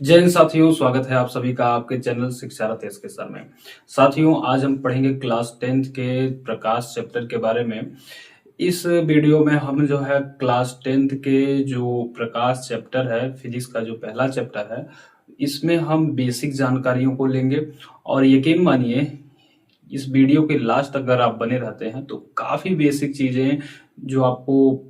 जय हिंद साथियों, स्वागत है आप सभी का आपके चैनल शिक्षारत एस के सर में। साथियों, आज हम पढ़ेंगे क्लास 10th के प्रकाश चैप्टर के बारे में। इस वीडियो में हम जो है क्लास 10th के जो प्रकाश चैप्टर है, फिजिक्स का जो पहला चैप्टर है, इसमें हम बेसिक जानकारियों को लेंगे। और यकीन मानिए, इस वीडियो के लास्ट अगर आप बने रहते हैं तो काफी बेसिक चीजें जो आपको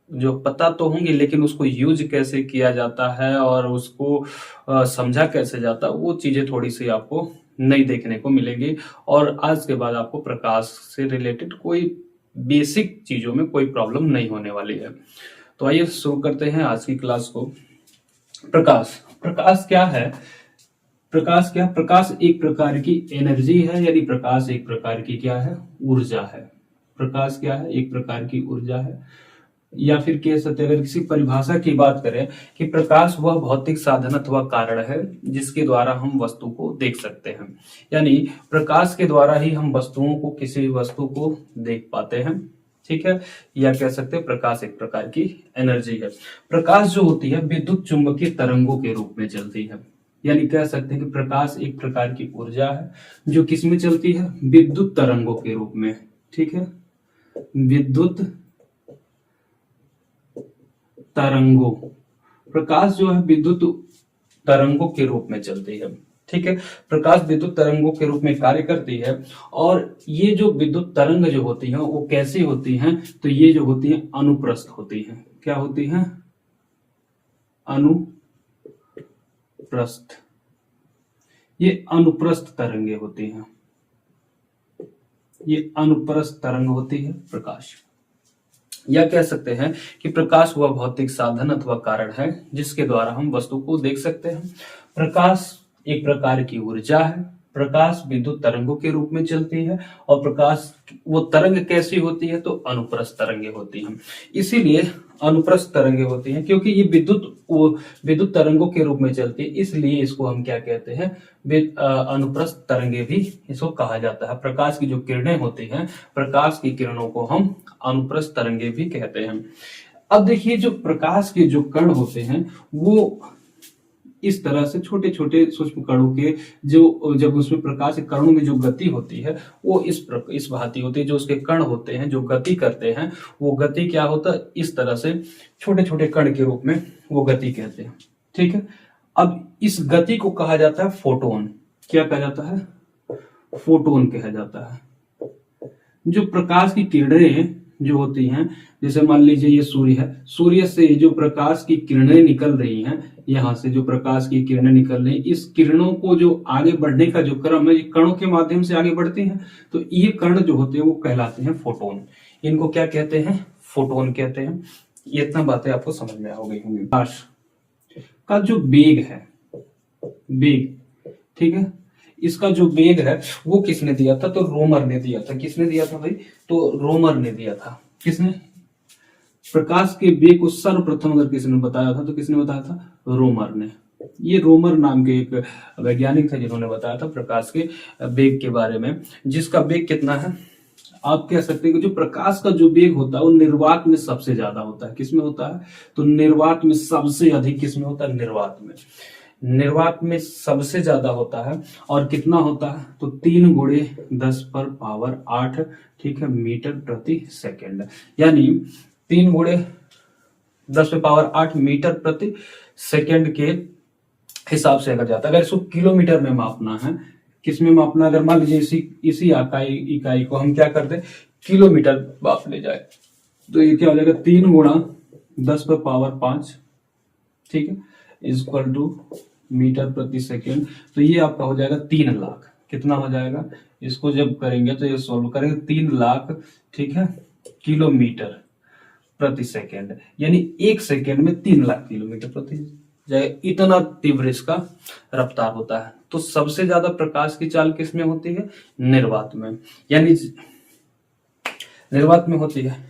जो पता तो होंगी, लेकिन उसको यूज कैसे किया जाता है और उसको समझा कैसे जाता है, वो चीजें थोड़ी सी आपको नई देखने को मिलेंगी। और आज के बाद आपको प्रकाश से रिलेटेड कोई बेसिक चीजों में कोई प्रॉब्लम नहीं होने वाली है। तो आइए शुरू करते हैं आज की क्लास को। प्रकाश प्रकाश क्या है? प्रकाश एक प्रकार की एनर्जी है, यानी प्रकाश एक प्रकार की क्या है? ऊर्जा है। प्रकाश क्या है? एक प्रकार की ऊर्जा है। या फिर कह सकते हैं, अगर किसी परिभाषा की बात करें, कि प्रकाश वह भौतिक साधन अथवा कारण है जिसके द्वारा हम वस्तु को देख सकते हैं। यानी प्रकाश के द्वारा ही हम वस्तुओं को, किसी भी वस्तु को देख पाते हैं। ठीक है, या कह सकते हैं प्रकाश एक प्रकार की एनर्जी है। प्रकाश जो होती है विद्युत चुंबकीय तरंगों के रूप में चलती है। यानी कह सकते हैं कि प्रकाश एक प्रकार की ऊर्जा है जो किसमें चलती है? विद्युत तरंगों के रूप में। ठीक है, विद्युत तरंगों। प्रकाश जो है विद्युत तरंगों के रूप में चलती है। ठीक है, प्रकाश विद्युत तरंगों के रूप में कार्य करती है। और ये जो विद्युत तरंग जो होती हैं वो कैसी होती हैं? तो ये जो होती हैं अनुप्रस्थ होती हैं। क्या होती हैं? अनुप्रस्थ। ये अनुप्रस्थ तरंगे होती हैं। ये अनुप्रस्थ तरंग होती है प्रकाश। या कह सकते हैं कि प्रकाश वह भौतिक साधन अथवा कारण है जिसके द्वारा हम वस्तु को देख सकते हैं। प्रकाश एक प्रकार की ऊर्जा है। प्रकाश विद्युत तरंगों के रूप में चलती है। और प्रकाश वो तरंग कैसी होती है? तो अनुप्रस्थ तरंगे होती हैं। इसीलिए अनुप्रस्थ तरंगे होती हैं, क्योंकि ये विद्युत तरंगों के रूप में चलती है, इसलिए इसको हम क्या कहते हैं? अनुप्रस्थ तरंगे भी इसको कहा जाता है। प्रकाश की जो किरणें होती हैं, प्रकाश की किरणों को हम अनुप्रस्थ तरंगे भी कहते हैं। अब देखिए, जो प्रकाश के जो कण होते हैं वो इस तरह से छोटे छोटे सूक्ष्म कणों के जो, जब उसमें प्रकाश के कणों में जो गति होती है वो इस भांति होती है। जो उसके कण होते हैं जो गति करते हैं, वो गति क्या होता है? इस तरह से छोटे छोटे कण के रूप में वो गति कहते हैं। ठीक है, अब इस गति को कहा जाता है फोटोन। क्या कहा जाता है? फोटोन कहा जाता है। जो प्रकाश की किरणें जो होती हैं, जैसे मान लीजिए ये सूर्य है, सूर्य से जो प्रकाश की किरणें निकल रही हैं, यहां से जो प्रकाश की किरणें निकल रही हैं, इस किरणों को जो आगे बढ़ने का जो क्रम है, ये कणों के माध्यम से आगे बढ़ती हैं। तो ये कण जो होते हैं वो कहलाते हैं फोटोन। इनको क्या कहते हैं? फोटोन कहते हैं। ये इतना बातें आपको समझ में आ गई होंगी। प्रकाश का जो वेग है, वेग, ठीक है, इसका जो वेग है वो किसने दिया था? तो रोमर ने दिया था। किसने दिया था भाई? तो रोमर ने दिया था। किसने? प्रकाश के वेग को सर्वप्रथम अगर किसी ने बताया था तो किसने बताया था? रोमर ने। ये रोमर नाम के एक वैज्ञानिक थे जिन्होंने बताया था प्रकाश के वेग के बारे में, जिसका वेग कितना है? आप कह सकते हैं कि जो प्रकाश का जो वेग होता है वो निर्वात में सबसे ज्यादा होता है। किसमें होता है? तो निर्वात में सबसे अधिक किसमें होता है? निर्वात में। निर्वात में सबसे ज्यादा होता है। और कितना होता है? तो 3 × 10⁸ ठीक है, मीटर प्रति सेकेंड। यानी 3 × 10⁸ मीटर प्रति सेकेंड के हिसाब से अगर जाता है। अगर इसको किलोमीटर में मापना है, किस में मापना? अगर मान लीजिए इसी इकाई को हम क्या करते? किलोमीटर माप ले जाए, तो ये क्या हो जाएगा? 3 × 10⁵, ठीक है, इक्वल टू मीटर प्रति सेकेंड। तो ये आपका हो जाएगा 3 लाख। कितना हो जाएगा? इसको जब करेंगे तो ये सोल्व करेंगे 3 लाख, ठीक है, किलोमीटर प्रति सेकेंड। यानी 1 सेकेंड में 3 लाख किलोमीटर प्रति जाए, इतना तीव्र इसका रफ्तार होता है। तो सबसे ज्यादा प्रकाश की चाल किस में होती है? निर्वात में, यानी निर्वात में होती है।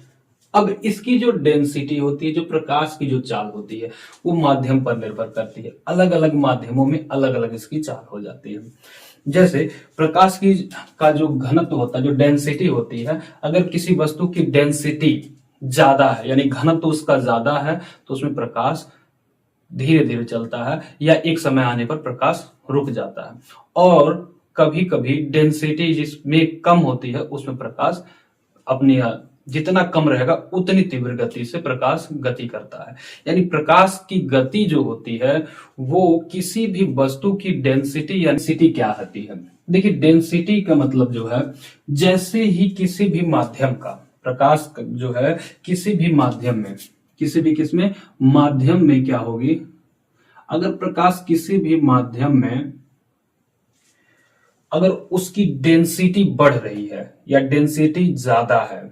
अब इसकी जो डेंसिटी होती है, जो प्रकाश की जो चाल होती है, वो माध्यम पर निर्भर करती है। अलग अलग माध्यमों में अलग अलग इसकी चाल हो जाती है। जैसे प्रकाश की का जो घनत्व होता है, जो डेंसिटी होती है, अगर किसी वस्तु की डेंसिटी ज्यादा है, यानी घनत्व उसका ज्यादा है, तो उसमें प्रकाश धीरे धीरे चलता है या एक समय आने पर प्रकाश रुक जाता है। और कभी कभी डेंसिटी जिसमें कम होती है उसमें प्रकाश अपनी जितना कम रहेगा उतनी तीव्र गति से प्रकाश गति करता है। यानी प्रकाश की गति जो होती है वो किसी भी वस्तु की डेंसिटी या डेंसिटी क्या होती है। देखिए डेंसिटी का मतलब जो है जैसे ही किसी भी माध्यम का प्रकाश जो है किसी भी माध्यम में किसमें माध्यम में क्या होगी, अगर प्रकाश किसी भी माध्यम में अगर उसकी डेंसिटी बढ़ रही है या डेंसिटी ज्यादा है,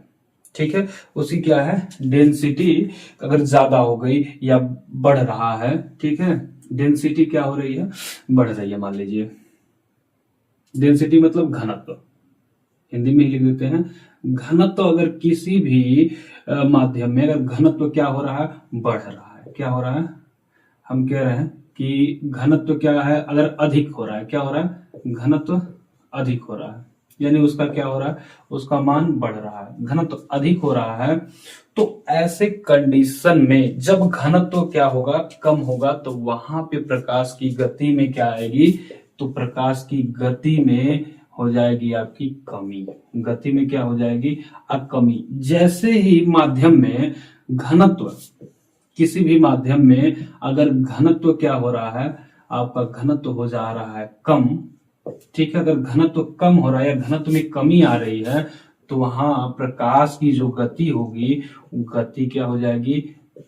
ठीक है, उसकी क्या है डेंसिटी अगर ज्यादा हो गई या बढ़ रहा है, ठीक है, डेंसिटी क्या हो रही है बढ़ रही है, मान लीजिए डेंसिटी मतलब घनत्व, हिंदी में ही लिख देते हैं घनत्व। अगर किसी भी माध्यम में अगर घनत्व क्या हो रहा है बढ़ रहा है, क्या हो रहा है, हम कह रहे हैं कि घनत्व क्या है अगर अधिक हो रहा है, क्या हो रहा है घनत्व अधिक हो रहा है, यानी उसका क्या हो रहा है उसका मान बढ़ रहा है, घनत्व अधिक हो रहा है। तो ऐसे कंडीशन में जब घनत्व क्या होगा कम होगा तो वहां पे प्रकाश की गति में क्या आएगी, तो प्रकाश की गति में हो जाएगी आपकी कमी, गति में क्या हो जाएगी अब कमी। जैसे ही माध्यम में घनत्व किसी भी माध्यम में अगर घनत्व क्या हो रहा है आपका घनत्व हो जा रहा है कम, ठीक है, अगर घनत्व कम हो रहा है या घनत्व में कमी आ रही है तो वहां प्रकाश की जो गति होगी गति क्या हो जाएगी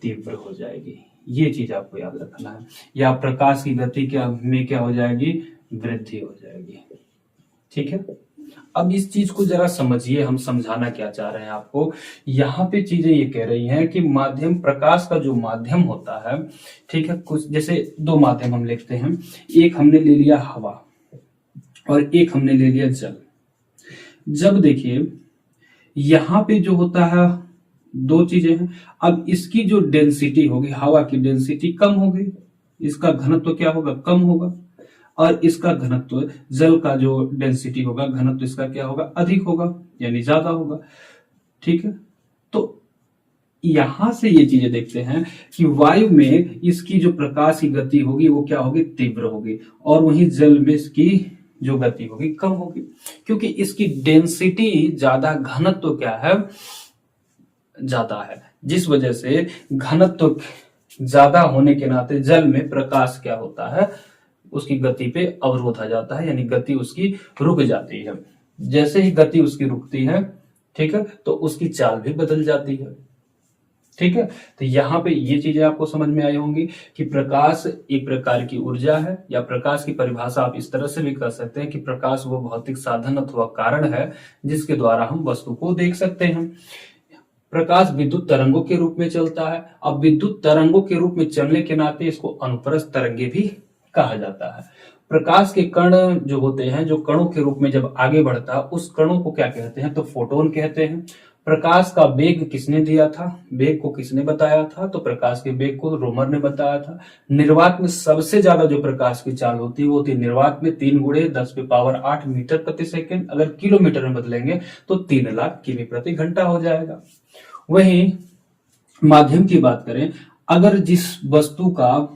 तीव्र हो जाएगी। ये चीज आपको याद रखना है, या प्रकाश की गति क्या हो जाएगी वृद्धि हो जाएगी, ठीक है। अब इस चीज को जरा समझिए, हम समझाना क्या चाह रहे हैं आपको। यहाँ पे चीजें ये कह रही हैं कि माध्यम प्रकाश का जो माध्यम होता है, ठीक है, कुछ जैसे दो माध्यम हम लिखते हैं, एक हमने ले लिया हवा और एक हमने ले लिया जल। जब देखिए यहां पे जो होता है दो चीजें हैं, अब इसकी जो डेंसिटी होगी हवा की डेंसिटी कम होगी, इसका घनत्व क्या होगा कम होगा, और इसका घनत्व जल का जो डेंसिटी होगा घनत्व इसका क्या होगा अधिक होगा यानी ज्यादा होगा, ठीक है। तो यहां से ये चीजें देखते हैं कि वायु में इसकी जो प्रकाश की गति होगी वो क्या होगी तीव्र होगी, और वहीं जल में इसकी जो गति होगी कम होगी, क्योंकि इसकी डेंसिटी ज्यादा घनत्व क्या है ज्यादा है, जिस वजह से घनत्व ज्यादा होने के नाते जल में प्रकाश क्या होता है उसकी गति पे अवरोध आ जाता है, यानी गति उसकी रुक जाती है। जैसे ही गति उसकी रुकती है, ठीक है, तो उसकी चाल भी बदल जाती है, ठीक है। तो यहाँ पे ये चीजें आपको समझ में आई होंगी कि प्रकाश एक प्रकार की ऊर्जा है, या प्रकाश की परिभाषा आप इस तरह से भी कर सकते हैं कि प्रकाश वो भौतिक साधन अथवा कारण है जिसके द्वारा हम वस्तु को देख सकते हैं। प्रकाश विद्युत तरंगों के रूप में चलता है। अब विद्युत तरंगों के रूप में चलने के नाते इसको अनुप्रस्थ तरंगे भी कहा जाता है। प्रकाश के कण जो होते हैं, जो कणों के रूप में जब आगे बढ़ता है उस कणों को क्या कहते हैं, तो फोटोन कहते हैं। प्रकाश का वेग किसने दिया था, वेग को किसने बताया था, तो प्रकाश के वेग को रोमर ने बताया था। निर्वात में सबसे ज्यादा जो प्रकाश की चाल होती है वो होती है निर्वात में 3 × 10⁸ मीटर प्रति सेकेंड। अगर किलोमीटर में बदलेंगे तो 3 लाख किमी प्रति घंटा हो जाएगा। वहीं माध्यम की बात करें, अगर जिस वस्तु का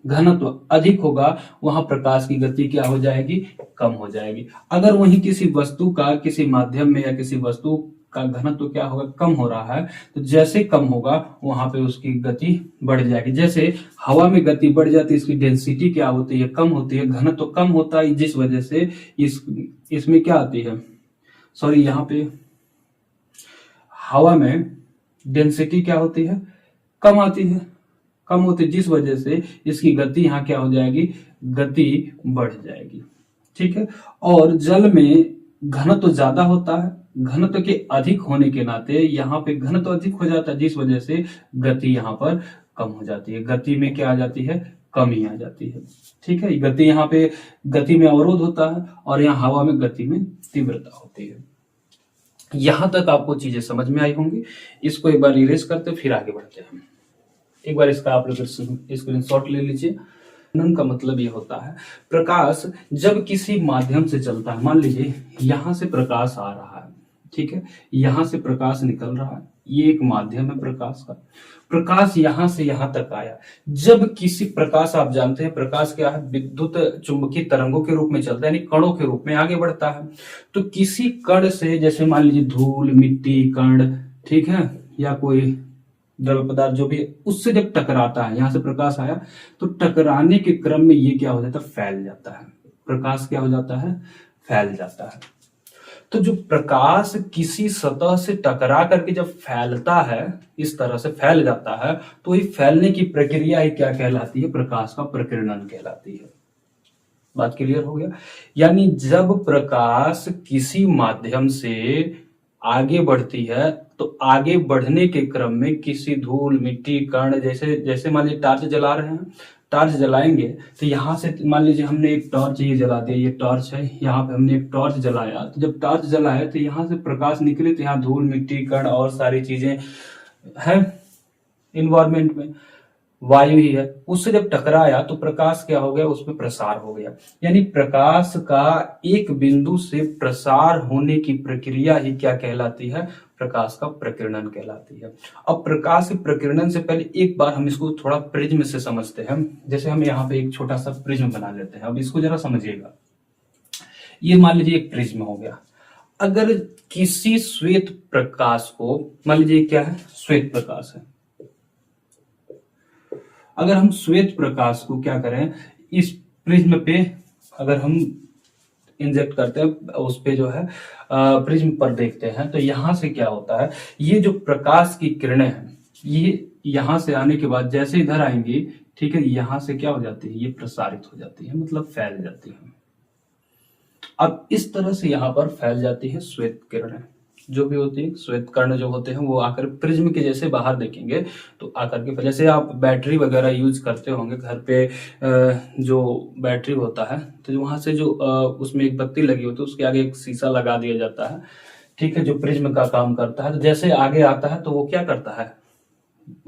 घनत्व अधिक होगा वहां प्रकाश की गति क्या हो जाएगी कम हो जाएगी। अगर वहीं किसी वस्तु का किसी माध्यम में या किसी वस्तु का घनत्व क्या होगा कम हो रहा है, तो जैसे कम होगा वहां पे उसकी गति बढ़ जाएगी। जैसे हवा में गति बढ़ जाती है, इसकी डेंसिटी क्या होती है कम होती है, घनत्व कम होता है, जिस वजह से इसमें क्या आती है, सॉरी यहाँ पे हवा में डेंसिटी क्या होती है कम आती है, कम होती है, जिस वजह से इसकी गति यहाँ क्या हो जाएगी गति बढ़ जाएगी, ठीक है। और जल में घनत्व ज्यादा होता है, घनत्व के अधिक होने के नाते यहाँ पे घनत्व अधिक हो जाता है, जिस वजह से गति यहाँ पर कम हो जाती है, गति में क्या आ जाती है कमी आ जाती है, ठीक है। गति यहाँ पे गति में अवरोध होता है और यहाँ हवा में गति में तीव्रता होती है। यहां तक आपको चीजें समझ में आई होंगी। इसको एक बार इरेज करते फिर आगे बढ़ते हैं। एक बार इसका आप लोग स्क्रीनशॉट ले लीजिए। खंडन का मतलब ये होता है प्रकाश जब किसी माध्यम से चलता है, मान लीजिए यहां से प्रकाश आ रहा है, ठीक है, यहां से प्रकाश निकल रहा है, ये एक माध्यम है प्रकाश का। प्रकाश यहां से यहां तक आया। जब किसी प्रकाश, आप जानते हैं प्रकाश क्या है, विद्युत चुंबकीय तरंगों के रूप में चलता है, यानी कणों के रूप में आगे बढ़ता है। तो किसी कण से, जैसे मान लीजिए धूल, मिट्टी, कण, ठीक है, या कोई द्रव्य पदार्थ जो भी, उससे जब टकराता है, यहां से प्रकाश आया, तो टकराने के क्रम में ये क्या हो जाता है, फैल जाता है। प्रकाश क्या हो जाता है, फैल जाता है। तो जो प्रकाश किसी सतह से टकरा करके जब फैलता है, इस तरह से फैल जाता है, तो ये फैलने की प्रक्रिया ही क्या कहलाती है, प्रकाश का प्रकीर्णन कहलाती है। बात क्लियर हो गया। यानी जब प्रकाश किसी माध्यम से आगे बढ़ती है, तो आगे बढ़ने के क्रम में किसी धूल, मिट्टी, कण, जैसे जैसे मान लीजिए टॉर्च जला रहे हैं, टॉर्च जलाएंगे तो यहां से मान लीजिए हमने एक टॉर्च ये जला दिया, ये टॉर्च है, यहाँ पे हमने एक टॉर्च जलाया, तो जब टॉर्च जलाया तो यहाँ से प्रकाश निकले, तो यहाँ धूल, मिट्टी, कण और सारी चीजें हैं इन्वायरमेंट में, वायु ही है, उससे जब टकराया तो प्रकाश क्या हो गया, उसमें प्रसार हो गया। यानी प्रकाश का एक बिंदु से प्रसार होने की प्रक्रिया ही क्या कहलाती है, प्रकाश का प्रकीर्णन कहलाती है। अब प्रकाश के प्रकीर्णन से पहले एक बार हम इसको थोड़ा प्रिज्म से समझते हैं। जैसे हम यहाँ पे एक छोटा सा प्रिज्म बना लेते हैं। अब इसको जरा समझिएगा। ये मान लीजिए एक प्रिज्म हो गया। अगर किसी श्वेत प्रकाश को, मान लीजिए क्या है, श्वेत प्रकाश है, अगर हम श्वेत प्रकाश को क्या करें, इस प्रिज्म पे अगर हम इंजेक्ट करते हैं, उस पे जो है प्रिज्म पर देखते हैं, तो यहां से क्या होता है, ये जो प्रकाश की किरणें हैं, ये यहां से आने के बाद जैसे इधर आएंगी, ठीक है, यहां से क्या हो जाती है, ये प्रसारित हो जाती है, मतलब फैल जाती है। अब इस तरह से यहां पर फैल जाती है श्वेत किरणें, जो भी होती है, श्वेत कर्ण जो होते हैं वो आकर प्रिज्म के जैसे बाहर देखेंगे, तो आकर के, जैसे आप बैटरी वगैरह यूज करते होंगे घर पे, जो बैटरी होता है, तो वहां से जो उसमें एक बत्ती लगी होती है, उसके आगे एक शीशा लगा दिया जाता है, ठीक है, जो प्रिज्म का काम करता है। तो जैसे आगे आता है तो वो क्या करता है,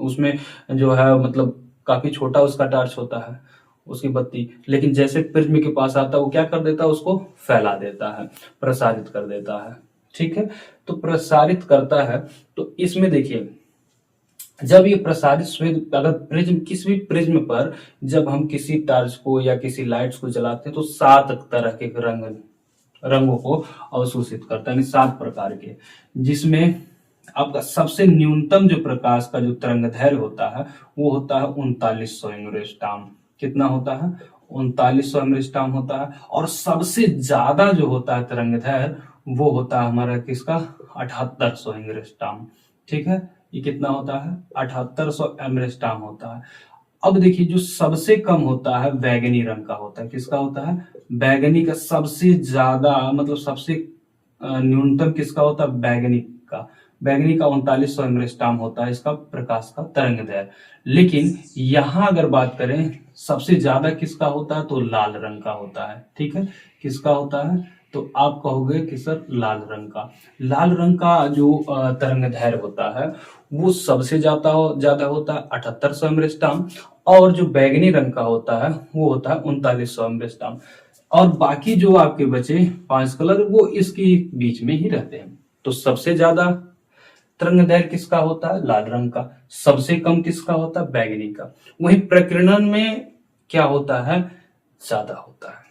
उसमें जो है मतलब काफी छोटा उसका टार्च होता है, उसकी बत्ती, लेकिन जैसे प्रिज्म के पास आता है वो क्या कर देता है, उसको फैला देता है, प्रसारित कर देता है, ठीक है। तो प्रसारित करता है, तो इसमें देखिए, जब ये प्रसारित श्वेत, अगर प्रिज्म, किसी भी प्रिज्म पर जब हम किसी टार्च को या किसी लाइट्स को जलाते हैं, तो 7 तरह के रंगों को अवशोषित करता है, यानी 7 प्रकार के, जिसमें आपका सबसे न्यूनतम जो प्रकाश का जो तरंग दैर्घ्य होता है, वो होता है 3900 एंगस्ट्रॉम। कितना होता है, 3900 एंगस्ट्रॉम होता है। और सबसे ज्यादा जो होता है तरंग दैर्घ्य, वो होता है हमारा किसका, 7800 एंगस्ट्रॉम, ठीक है। ये कितना होता है, 7800 एंगस्ट्रॉम होता है। अब देखिए, जो सबसे कम होता है बैगनी रंग का होता है, किसका होता है, बैगनी का। सबसे ज्यादा मतलब सबसे न्यूनतम किसका होता है, बैगनी का। बैगनी का 3900 एंगस्ट्रॉम होता है इसका प्रकाश का तरंग दैर्घ्य। लेकिन यहां अगर बात करें, सबसे ज्यादा किसका होता है, तो लाल रंग का होता है, ठीक है। किसका होता है, तो आप कहोगे कि सर लाल रंग का। लाल रंग का जो तरंग दैर्घ्य होता है, वो सबसे ज्यादा होता है 7800 एंगस्ट्रॉम। और जो बैगनी रंग का होता है, वो होता है 3900 एंगस्ट्रॉम। और बाकी जो आपके बचे 5 कलर, वो इसके बीच में ही रहते हैं। तो सबसे ज्यादा तरंग दैर्घ्य किसका होता है, लाल रंग का। सबसे कम किसका होता है, बैगनी का। वहीं प्रकीर्णन में क्या होता है, ज्यादा होता है।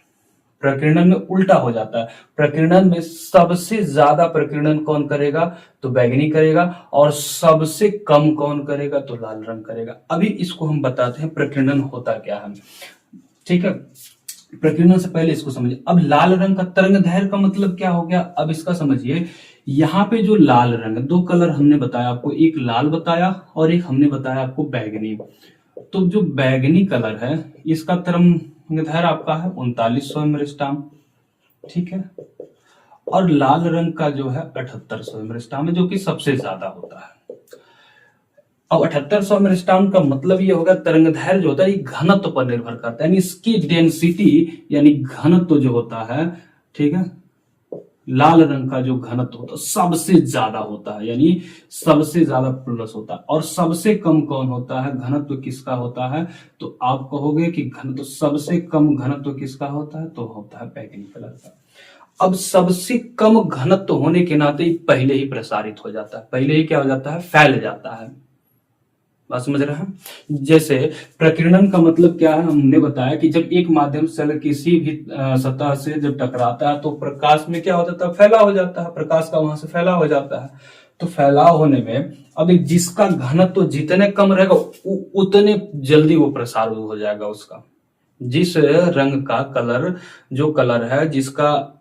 प्रकीर्णन में उल्टा हो जाता है। प्रकीर्णन में सबसे ज्यादा प्रकीर्णन कौन करेगा, तो बैगनी करेगा, और सबसे कम कौन करेगा, तो लाल रंग करेगा। अभी इसको हम बताते हैं प्रकीर्णन होता क्या है, ठीक है। प्रकीर्णन से पहले इसको समझिए। अब लाल रंग का तरंग दैर्घ्य का मतलब क्या हो गया, अब इसका समझिए। यहाँ पे जो लाल रंग, 2 कलर हमने बताया आपको, एक लाल बताया और एक हमने बताया आपको बैगनी। तो जो बैगनी कलर है, इसका तरंग दैर्घ्य आपका है 3900 एंगस्ट्रॉम, ठीक है। और लाल रंग का जो है 7800 एंगस्ट्रॉम है, जो कि सबसे ज्यादा होता है। अब 7800 एंगस्ट्रॉम का मतलब ये होगा, तरंग दैर्घ्य जो होता है ये घनत्व पर निर्भर करता है, यानी इसकी डेंसिटी यानी घनत्व जो होता है, ठीक है, लाल रंग का जो घनत्व होता है सबसे ज्यादा होता है, यानी सबसे ज्यादा प्लस होता है। और सबसे कम कौन होता है, घनत्व किसका होता है, तो आप कहोगे कि घनत्व, सबसे कम घनत्व किसका होता है, तो होता है बैगनी कलर का। अब सबसे कम घनत्व होने के नाते ही पहले ही प्रसारित हो जाता है, पहले ही क्या हो जाता है, फैल जाता है। बात समझ रहे हैं। जैसे प्रकीर्णन का मतलब क्या है, हमने बताया कि जब एक माध्यम से किसी भी सतह से जब टकराता है तो प्रकाश में क्या हो जाता है, फैलाव हो जाता है, प्रकाश का वहां से फैलाव हो जाता है। तो फैलाव होने में अब जिसका घनत्व जितने कम रहेगा उतने जल्दी वो प्रसार हो जाएगा उसका। जिस रंग का कलर, जो कलर है जिसका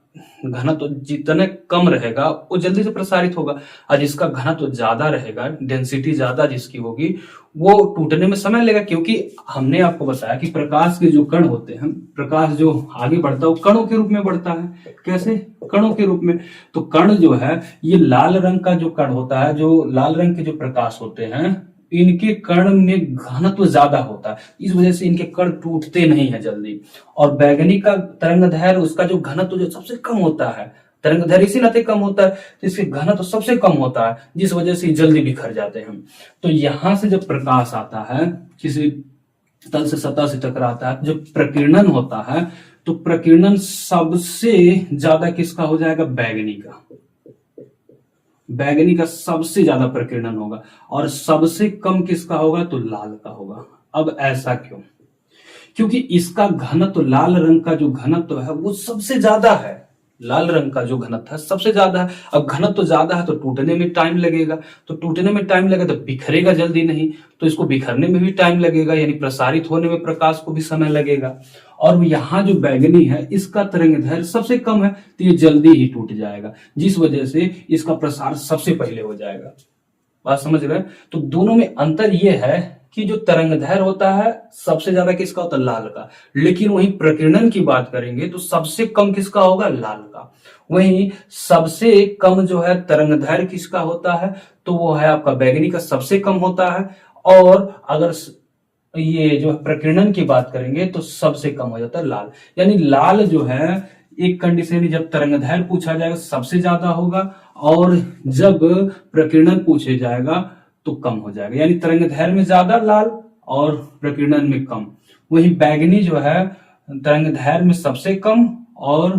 घनत्व जितने कम रहेगा वो जल्दी से प्रसारित होगा, और जिसका घनत्व ज्यादा रहेगा, डेंसिटी ज्यादा जिसकी होगी, वो टूटने में समय लगेगा। क्योंकि हमने आपको बताया कि प्रकाश के जो कण होते हैं, प्रकाश जो आगे बढ़ता है वो कणों के रूप में बढ़ता है। कैसे? कणों के रूप में। तो कण जो है, ये लाल रंग का जो कण होता है, जो लाल रंग के जो प्रकाश होते हैं, इनके कण में घनत्व ज्यादा होता है, इस वजह से इनके कण टूटते नहीं है जल्दी। और बैगनी का तरंगदैर्घ्य, उसका जो घनत्व जो सबसे कम होता है, तरंगदैर्घ्य इसी नाते कम होता है, तो इसके घनत्व सबसे कम होता है, जिस वजह से जल्दी बिखर जाते हैं। तो यहां से जब प्रकाश आता है, किसी तल से सतह से टकराता है, जब प्रकीर्णन होता है, तो प्रकीर्णन सबसे ज्यादा किसका हो जाएगा, बैगनी का। बैगनी का सबसे ज्यादा प्रकीर्णन होगा, और सबसे कम किसका होगा, तो लाल का होगा। अब ऐसा क्यों? क्योंकि इसका घनत्व, लाल रंग का जो घनत्व है वो सबसे ज्यादा है, लाल रंग का जो घनत्व है सबसे ज्यादा है। अब घनत्व ज्यादा है तो टूटने में टाइम लगेगा, तो टूटने में टाइम लगेगा तो बिखरेगा जल्दी नहीं, तो इसको बिखरने में भी टाइम लगेगा, यानी प्रसारित होने में प्रकाश को भी समय लगेगा। और यहाँ जो बैगनी है, इसका तरंगदैर्घ्य सबसे कम है, तो ये जल्दी ही टूट जाएगा, जिस वजह से इसका प्रसार सबसे पहले हो जाएगा। बात समझ रहे हैं? तो दोनों में अंतर यह है कि जो तरंगदैर्घ्य होता है सबसे ज्यादा किसका होता है, लाल का। लेकिन वहीं प्रकीर्णन की बात करेंगे तो सबसे कम किसका होगा, लाल का। वहीं सबसे कम जो है तरंगदैर्घ्य किसका होता है, तो वो है आपका बैगनी का, सबसे कम होता है। और अगर ये जो प्रकीर्णन की बात करेंगे तो सबसे कम हो जाता है लाल। यानी लाल जो है, एक कंडीशन जब तरंगदैर्घ्य पूछा जाएगा सबसे ज्यादा होगा, और जब प्रकीर्णन पूछे जाएगा तो कम हो जाएगा, यानी तरंगदैर्घ्य में ज्यादा लाल और प्रकीर्णन में कम। वही बैगनी जो है तरंगदैर्घ्य में सबसे कम और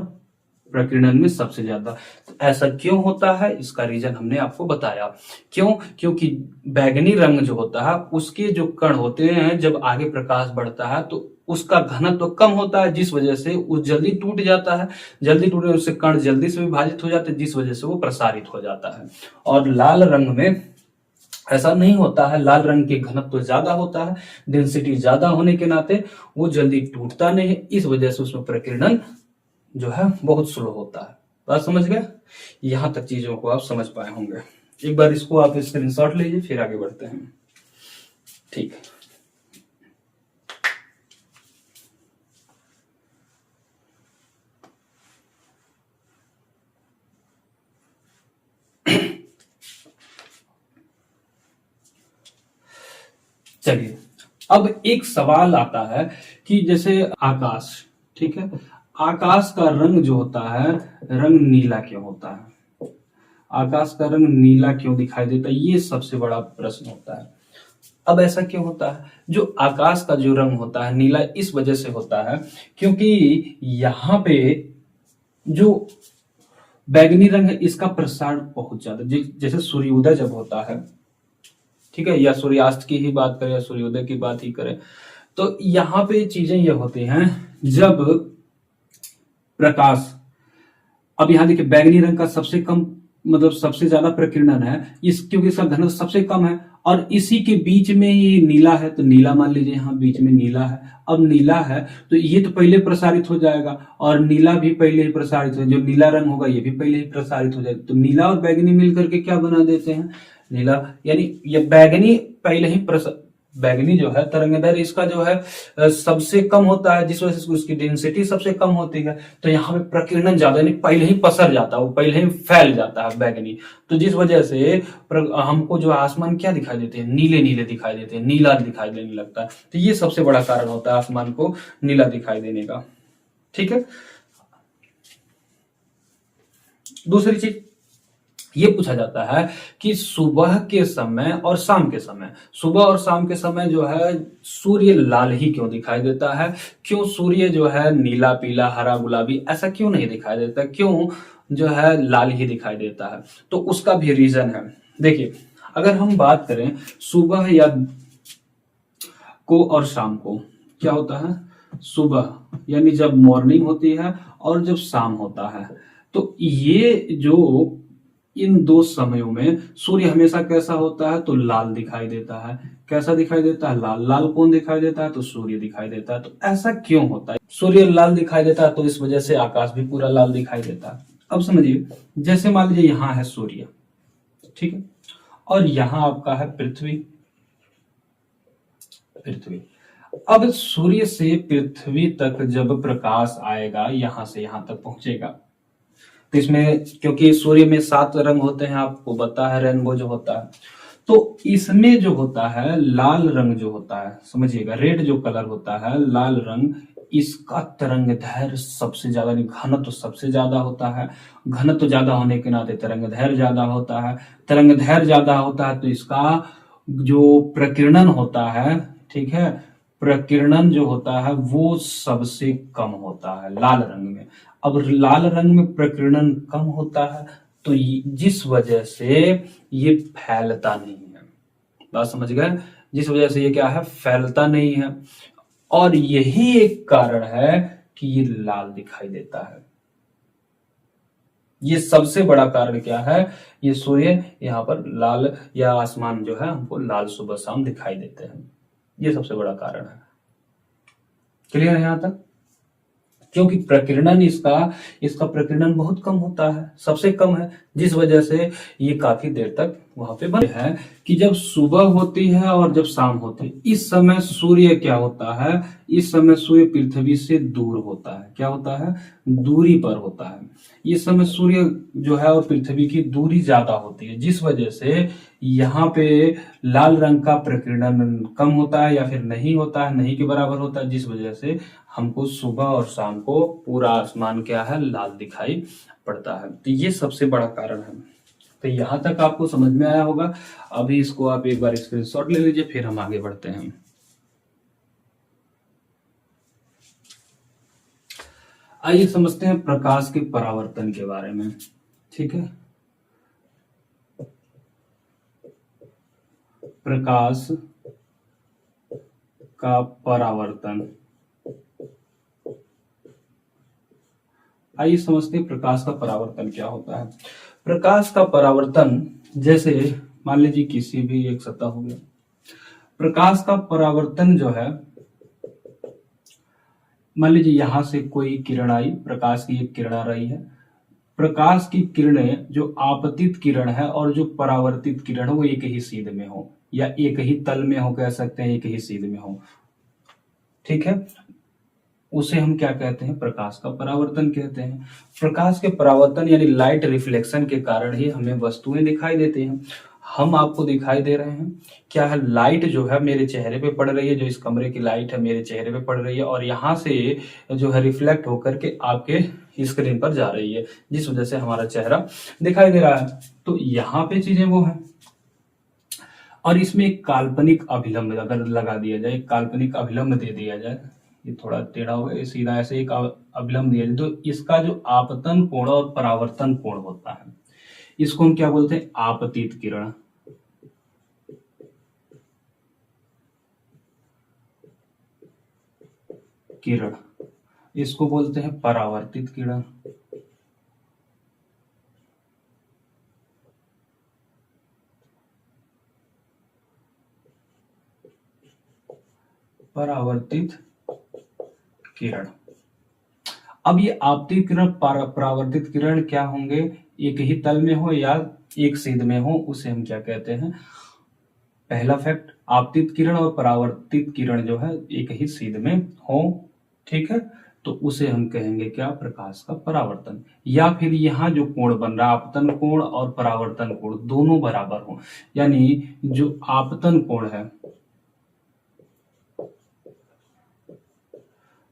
प्रकीर्णन में सबसे ज्यादा। तो ऐसा क्यों होता है, इसका रीजन हमने आपको बताया। क्यों? क्योंकि बैगनी रंग जो होता है उसके जो कण होते हैं, जब आगे प्रकाश बढ़ता है तो उसका घनत्व कम होता है, जिस वजह से वो जल्दी टूट जाता है, जल्दी टूटने से कण जल्दी से विभाजित हो जाते हैं, जिस वजह से वो प्रसारित हो जाता है। और लाल रंग में ऐसा नहीं होता है, लाल रंग के घनत्व ज्यादा होता है, डेंसिटी ज्यादा होने के नाते वो जल्दी टूटता नहीं है, इस वजह से उसमें प्रकीर्णन जो है बहुत स्लो होता है। बात समझ गए? यहां तक चीजों को आप समझ पाए होंगे। एक बार इसको आप स्क्रीनशॉट लीजिए, फिर आगे बढ़ते हैं। ठीक है। चलिए, अब एक सवाल आता है कि जैसे आकाश, ठीक है, आकाश का रंग जो होता है, रंग नीला क्यों होता है? आकाश का रंग नीला क्यों दिखाई देता है, ये सबसे बड़ा प्रश्न होता है। अब ऐसा क्यों होता है? जो आकाश का जो रंग होता है नीला, इस वजह से होता है क्योंकि यहाँ पे जो बैगनी रंग है इसका प्रसार बहुत ज्यादा, जैसे सूर्योदय जब होता है, ठीक है, या सूर्यास्त की ही बात करें या सूर्योदय की बात ही करें, तो यहाँ पे चीजें ये होती हैं, जब प्रकाश, अब यहाँ देखिए बैगनी रंग का सबसे कम, मतलब सबसे ज्यादा प्रकीर्णन है, इस क्योंकि इसका घनत्व सबसे कम है, और इसी के बीच में ये नीला है, तो नीला मान लीजिए यहाँ बीच में नीला है। अब नीला है तो ये तो पहले प्रसारित हो जाएगा, और नीला भी पहले ही प्रसारित हो, जो नीला रंग होगा ये भी पहले ही प्रसारित हो जाएगा। तो नीला और बैगनी मिलकर के क्या बना देते हैं, नीला। यानी ये बैगनी पहले ही बैगनी जो है तरंगदैर्घ्य इसका जो है सबसे कम होता है, जिस वजह से उसकी डेंसिटी सबसे कम होती है, तो यहाँ पे प्रकीर्णन ज्यादा, यानी पहले ही पसर जाता है, वो पहले ही फैल जाता है बैगनी। तो जिस वजह से हमको जो आसमान क्या दिखाई देते हैं, नीले नीले दिखाई देते हैं, नीला दिखाई देने लगता है। तो ये सबसे बड़ा कारण होता है आसमान को नीला दिखाई देने का। ठीक है। दूसरी चीज ये पूछा जाता है कि सुबह के समय और शाम के समय, सुबह और शाम के समय जो है सूर्य लाल ही क्यों दिखाई देता है? क्यों सूर्य जो है नीला, पीला, हरा, गुलाबी ऐसा क्यों नहीं दिखाई देता? क्यों जो है लाल ही दिखाई देता है? तो उसका भी रीजन है। देखिए, अगर हम बात करें सुबह या को और शाम को, क्या होता है? सुबह यानी जब मॉर्निंग होती है और जब शाम होता है, तो ये जो इन दो समयों में सूर्य हमेशा कैसा होता है? तो लाल दिखाई देता है। कैसा दिखाई देता है? लाल। लाल कौन दिखाई देता है? तो सूर्य दिखाई देता है। तो ऐसा क्यों होता है? सूर्य लाल दिखाई देता है तो इस वजह से आकाश भी पूरा लाल दिखाई देता है। अब समझिए, जैसे मान लीजिए यहां है सूर्य, ठीक है, और यहां आपका है पृथ्वी। पृथ्वी, अब सूर्य से पृथ्वी तक जब प्रकाश आएगा, यहां से यहां तक पहुंचेगा, तो इसमें क्योंकि सूर्य में 7 रंग होते हैं, आपको पता है, रेनबो जो होता है, तो इसमें जो होता है लाल रंग जो होता है, समझिएगा, रेड जो कलर होता है, लाल रंग, इसका तरंग दैर्घ्य सबसे ज्यादा, घनत्व तो सबसे ज्यादा होता है। घनत्व तो ज्यादा होने के नाते तरंग दैर्घ्य ज्यादा होता है। तरंग दैर्घ्य ज्यादा होता है तो इसका जो प्रकीर्णन होता है, ठीक है, प्रकीर्णन जो होता है वो सबसे कम होता है लाल रंग में। अब लाल रंग में प्रकीर्णन कम होता है तो जिस वजह से ये फैलता नहीं है। बात समझ गए? जिस वजह से ये क्या है? फैलता नहीं है। और यही एक कारण है कि ये लाल दिखाई देता है। ये सबसे बड़ा कारण क्या है? ये सूर्य यहाँ पर लाल, या आसमान जो है हमको लाल सुबह शाम दिखाई देते हैं। ये सबसे बड़ा कारण है। क्लियर है यहां तक? क्योंकि प्रकीर्णन इसका इसका प्रकीर्णन बहुत कम होता है, सबसे कम है, जिस वजह से ये काफी देर तक वहां पे बने है कि जब सुबह होती है और जब शाम होती है, इस समय सूर्य क्या होता है? इस समय सूर्य पृथ्वी से दूर होता है। क्या होता है? दूरी पर होता है। इस समय सूर्य जो है और पृथ्वी की दूरी ज्यादा होती है, जिस वजह से यहाँ पे लाल रंग का प्रकीर्णन कम होता है या फिर नहीं होता है, नहीं के बराबर होता है, जिस वजह से हमको सुबह और शाम को पूरा आसमान क्या है? लाल दिखाई पड़ता है। तो ये सबसे बड़ा कारण है। तो यहां तक आपको समझ में आया होगा। अभी इसको आप एक बार स्क्रीनशॉट ले लीजिए, फिर हम आगे बढ़ते हैं। आइए समझते हैं प्रकाश के परावर्तन के बारे में। ठीक है, प्रकाश का परावर्तन। आइए समझते हैं प्रकाश का परावर्तन क्या होता है। प्रकाश का परावर्तन, जैसे मान लीजिए किसी भी एक सतह हो गया, प्रकाश का परावर्तन जो है, मान लीजिए यहां से कोई किरण आई, प्रकाश की एक किरण आ रही है। प्रकाश की किरणें, जो आपतित किरण है और जो परावर्तित किरण है, वो एक ही सीध में हो या एक ही तल में हो, कह सकते हैं एक ही सीध में हो। ठीक है, उसे हम क्या कहते हैं? प्रकाश का परावर्तन कहते हैं। प्रकाश के परावर्तन यानी लाइट रिफ्लेक्शन के कारण ही हमें वस्तुएं दिखाई देती हैं। हम आपको दिखाई दे रहे हैं, क्या है? लाइट जो है मेरे चेहरे पे पड़ रही है, जो इस कमरे की लाइट है मेरे चेहरे पे पड़ रही है, और यहां से जो है रिफ्लेक्ट होकर के आपके स्क्रीन पर जा रही है, जिस वजह से हमारा चेहरा दिखाई दे रहा है। तो यहाँ पे चीजें वो है। और इसमें एक काल्पनिक अभिलंब अगर लगा दिया जाए, काल्पनिक अभिलंब दे दिया जाए, ये थोड़ा टेढ़ा हो गया, सीधा ऐसे एक अभिलंब दिया जाए, तो इसका जो आपतन कोण और परावर्तन कोण होता है, इसको हम क्या बोलते हैं? आपतित किरण। किरण, इसको बोलते हैं परावर्तित किरण। परावर्तित किरण। अब ये आपतित किरण, परावर्तित किरण क्या होंगे? एक ही तल में हो या एक सीध में हो, उसे हम क्या कहते हैं? पहला फैक्ट, आपतित किरण और परावर्तित किरण जो है एक ही सीध में हो, ठीक है, तो उसे हम कहेंगे क्या? प्रकाश का परावर्तन। या फिर यहाँ जो कोण बन रहा है, आपतन कोण और परावर्तन कोण दोनों बराबर हो, यानी जो आपतन कोण है,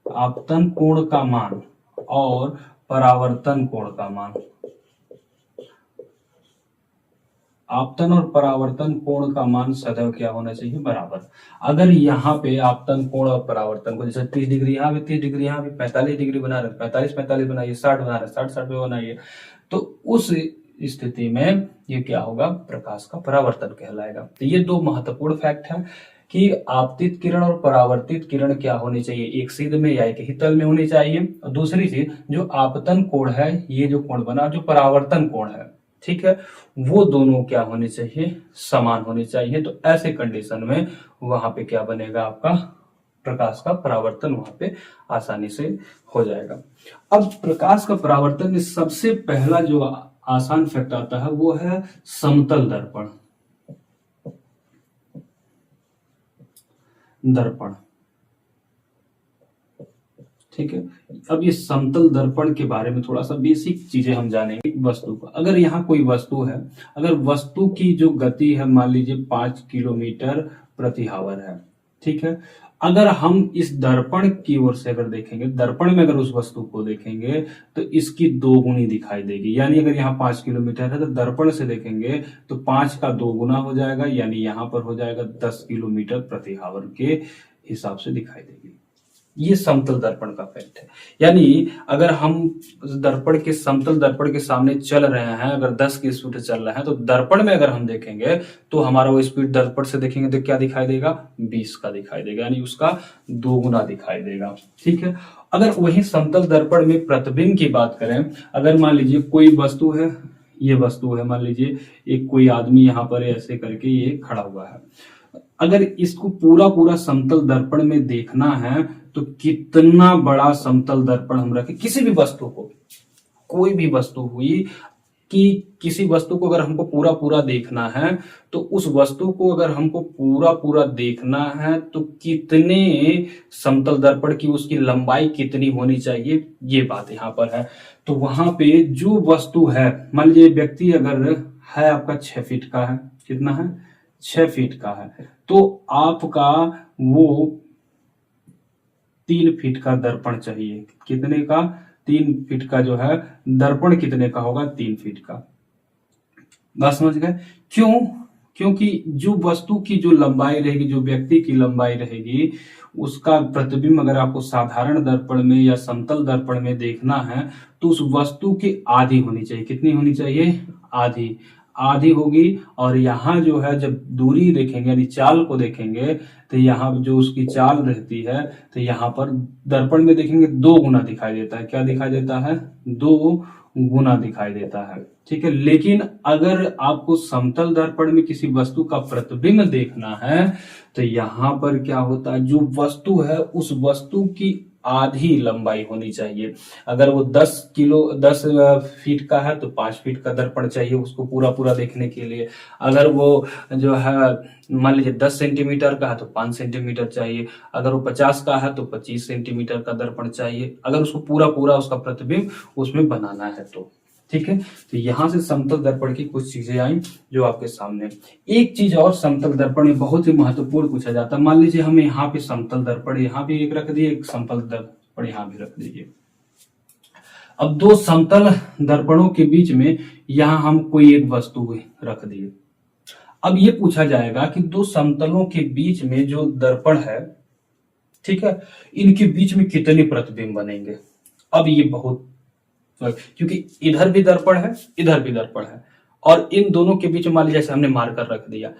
आपतन कोण का मान और परावर्तन कोण का मान आपतन और परावर्तन कोण का मान सदैव क्या होना चाहिए, बराबर। अगर यहाँ पे आपतन कोण और परावर्तन को जैसे 30 डिग्री यहाँ पे 30 डिग्री यहाँ पे 45 डिग्री बना रहे, 45 बनाइए, 60 बना रहे 60 पे बनाइए, तो उस स्थिति में ये क्या होगा, प्रकाश का परावर्तन कहलाएगा। तो ये दो महत्वपूर्ण फैक्ट है कि आपतित किरण और परावर्तित किरण क्या होनी चाहिए, एक सीध में या एक ही तल में होनी चाहिए। और दूसरी चीज, जो आपतन कोण है, ये जो कोण बना, जो परावर्तन कोण है, ठीक है, वो दोनों क्या होने चाहिए, समान होने चाहिए। तो ऐसे कंडीशन में वहां पे क्या बनेगा, आपका प्रकाश का परावर्तन वहां पे आसानी से हो जाएगा। अब प्रकाश का परावर्तन में सबसे पहला जो आसान फैक्ट आता है वो है समतल दर्पण। ठीक है, अब ये समतल दर्पण के बारे में थोड़ा सा बेसिक चीजें हम जानेंगे। वस्तु को, अगर यहाँ कोई वस्तु है, अगर वस्तु की जो गति है मान लीजिए 5 किलोमीटर प्रति आवर है, ठीक है, अगर हम इस दर्पण की ओर से अगर देखेंगे, दर्पण में अगर उस वस्तु को देखेंगे तो इसकी दोगुनी दिखाई देगी। यानी अगर यहाँ 5 किलोमीटर है तो दर्पण से देखेंगे तो 5 का 2 गुना हो जाएगा, यानी यहाँ पर हो जाएगा 10 किलोमीटर प्रति आवर के हिसाब से दिखाई देगी। ये समतल दर्पण का फैक्ट है। यानी अगर हम दर्पण के, समतल दर्पण के सामने चल रहे हैं, अगर 10 की स्पीड चल रहे हैं, तो दर्पण में अगर हम देखेंगे तो हमारा वो स्पीड दर्पण से देखेंगे तो क्या दिखाई देगा, 20 का दिखाई देगा, यानी उसका 2 गुना दिखाई देगा। ठीक है, अगर वही समतल दर्पण में प्रतिबिंब की बात करें, अगर मान लीजिए कोई वस्तु है, ये वस्तु है, मान लीजिए एक कोई आदमी यहाँ पर ऐसे करके ये खड़ा हुआ है, अगर इसको पूरा पूरा समतल दर्पण में देखना है तो कितना बड़ा समतल दर्पण हम रखें, किसी भी वस्तु को, कोई भी वस्तु हुई कि किसी वस्तु को अगर हमको पूरा पूरा देखना है, तो उस वस्तु को अगर हमको पूरा पूरा देखना है तो कितने समतल दर्पण की उसकी लंबाई कितनी होनी चाहिए, ये बात यहाँ पर है। तो वहां पे जो वस्तु है, मान लीजिए व्यक्ति अगर है आपका 6 फीट का है, कितना है, 6 फीट का है, तो आपका वो 3 फीट का दर्पण चाहिए। कितने का, 3 फीट का जो है दर्पण कितने का होगा, 3 फीट का। बात समझ गए? क्यों? क्योंकि जो वस्तु की जो लंबाई रहेगी, जो व्यक्ति की लंबाई रहेगी, उसका प्रतिबिंब अगर आपको साधारण दर्पण में या समतल दर्पण में देखना है तो उस वस्तु की आधी होनी चाहिए। कितनी होनी चाहिए, आधी, आधी होगी। और यहाँ जो है जब दूरी देखेंगे यानी चाल को देखेंगे तो यहाँ जो उसकी चाल रहती है तो यहाँ पर दर्पण में देखेंगे 2 गुना दिखाई देता है। क्या दिखाई देता है, 2 गुना दिखाई देता है। ठीक है, लेकिन अगर आपको समतल दर्पण में किसी वस्तु का प्रतिबिंब देखना है तो यहाँ पर क्या होता है, जो वस्तु है उस वस्तु की आधी लंबाई होनी चाहिए। अगर वो 10 फीट का है तो 5 फीट का दर्पण चाहिए उसको पूरा पूरा देखने के लिए। अगर वो जो है मान लीजिए 10 सेंटीमीटर का है तो 5 सेंटीमीटर चाहिए। अगर वो 50 का है तो 25 सेंटीमीटर का दर्पण चाहिए, अगर उसको पूरा पूरा उसका प्रतिबिंब उसमें बनाना है तो। ठीक है, तो यहां से समतल दर्पण की कुछ चीजें आई जो आपके सामने। एक चीज और समतल दर्पण में बहुत ही महत्वपूर्ण पूछा जाता है। मान लीजिए हमें यहाँ पे समतल दर्पण यहाँ भी एक रख दिए, एक समतल दर्पण यहाँ भी रख दीजिए। अब 2 समतल दर्पणों के बीच में यहाँ हम कोई एक वस्तु रख दिए। अब ये पूछा जाएगा कि 2 समतलों के बीच में जो दर्पण है, ठीक है, इनके बीच में कितने प्रतिबिंब बनेंगे। अब ये बहुत, क्योंकि इधर भी दर्पण है, इधर भी दर्पण है, और इन दोनों के बीच में मान लीजिए जैसे हमने मार्कर रख दिया,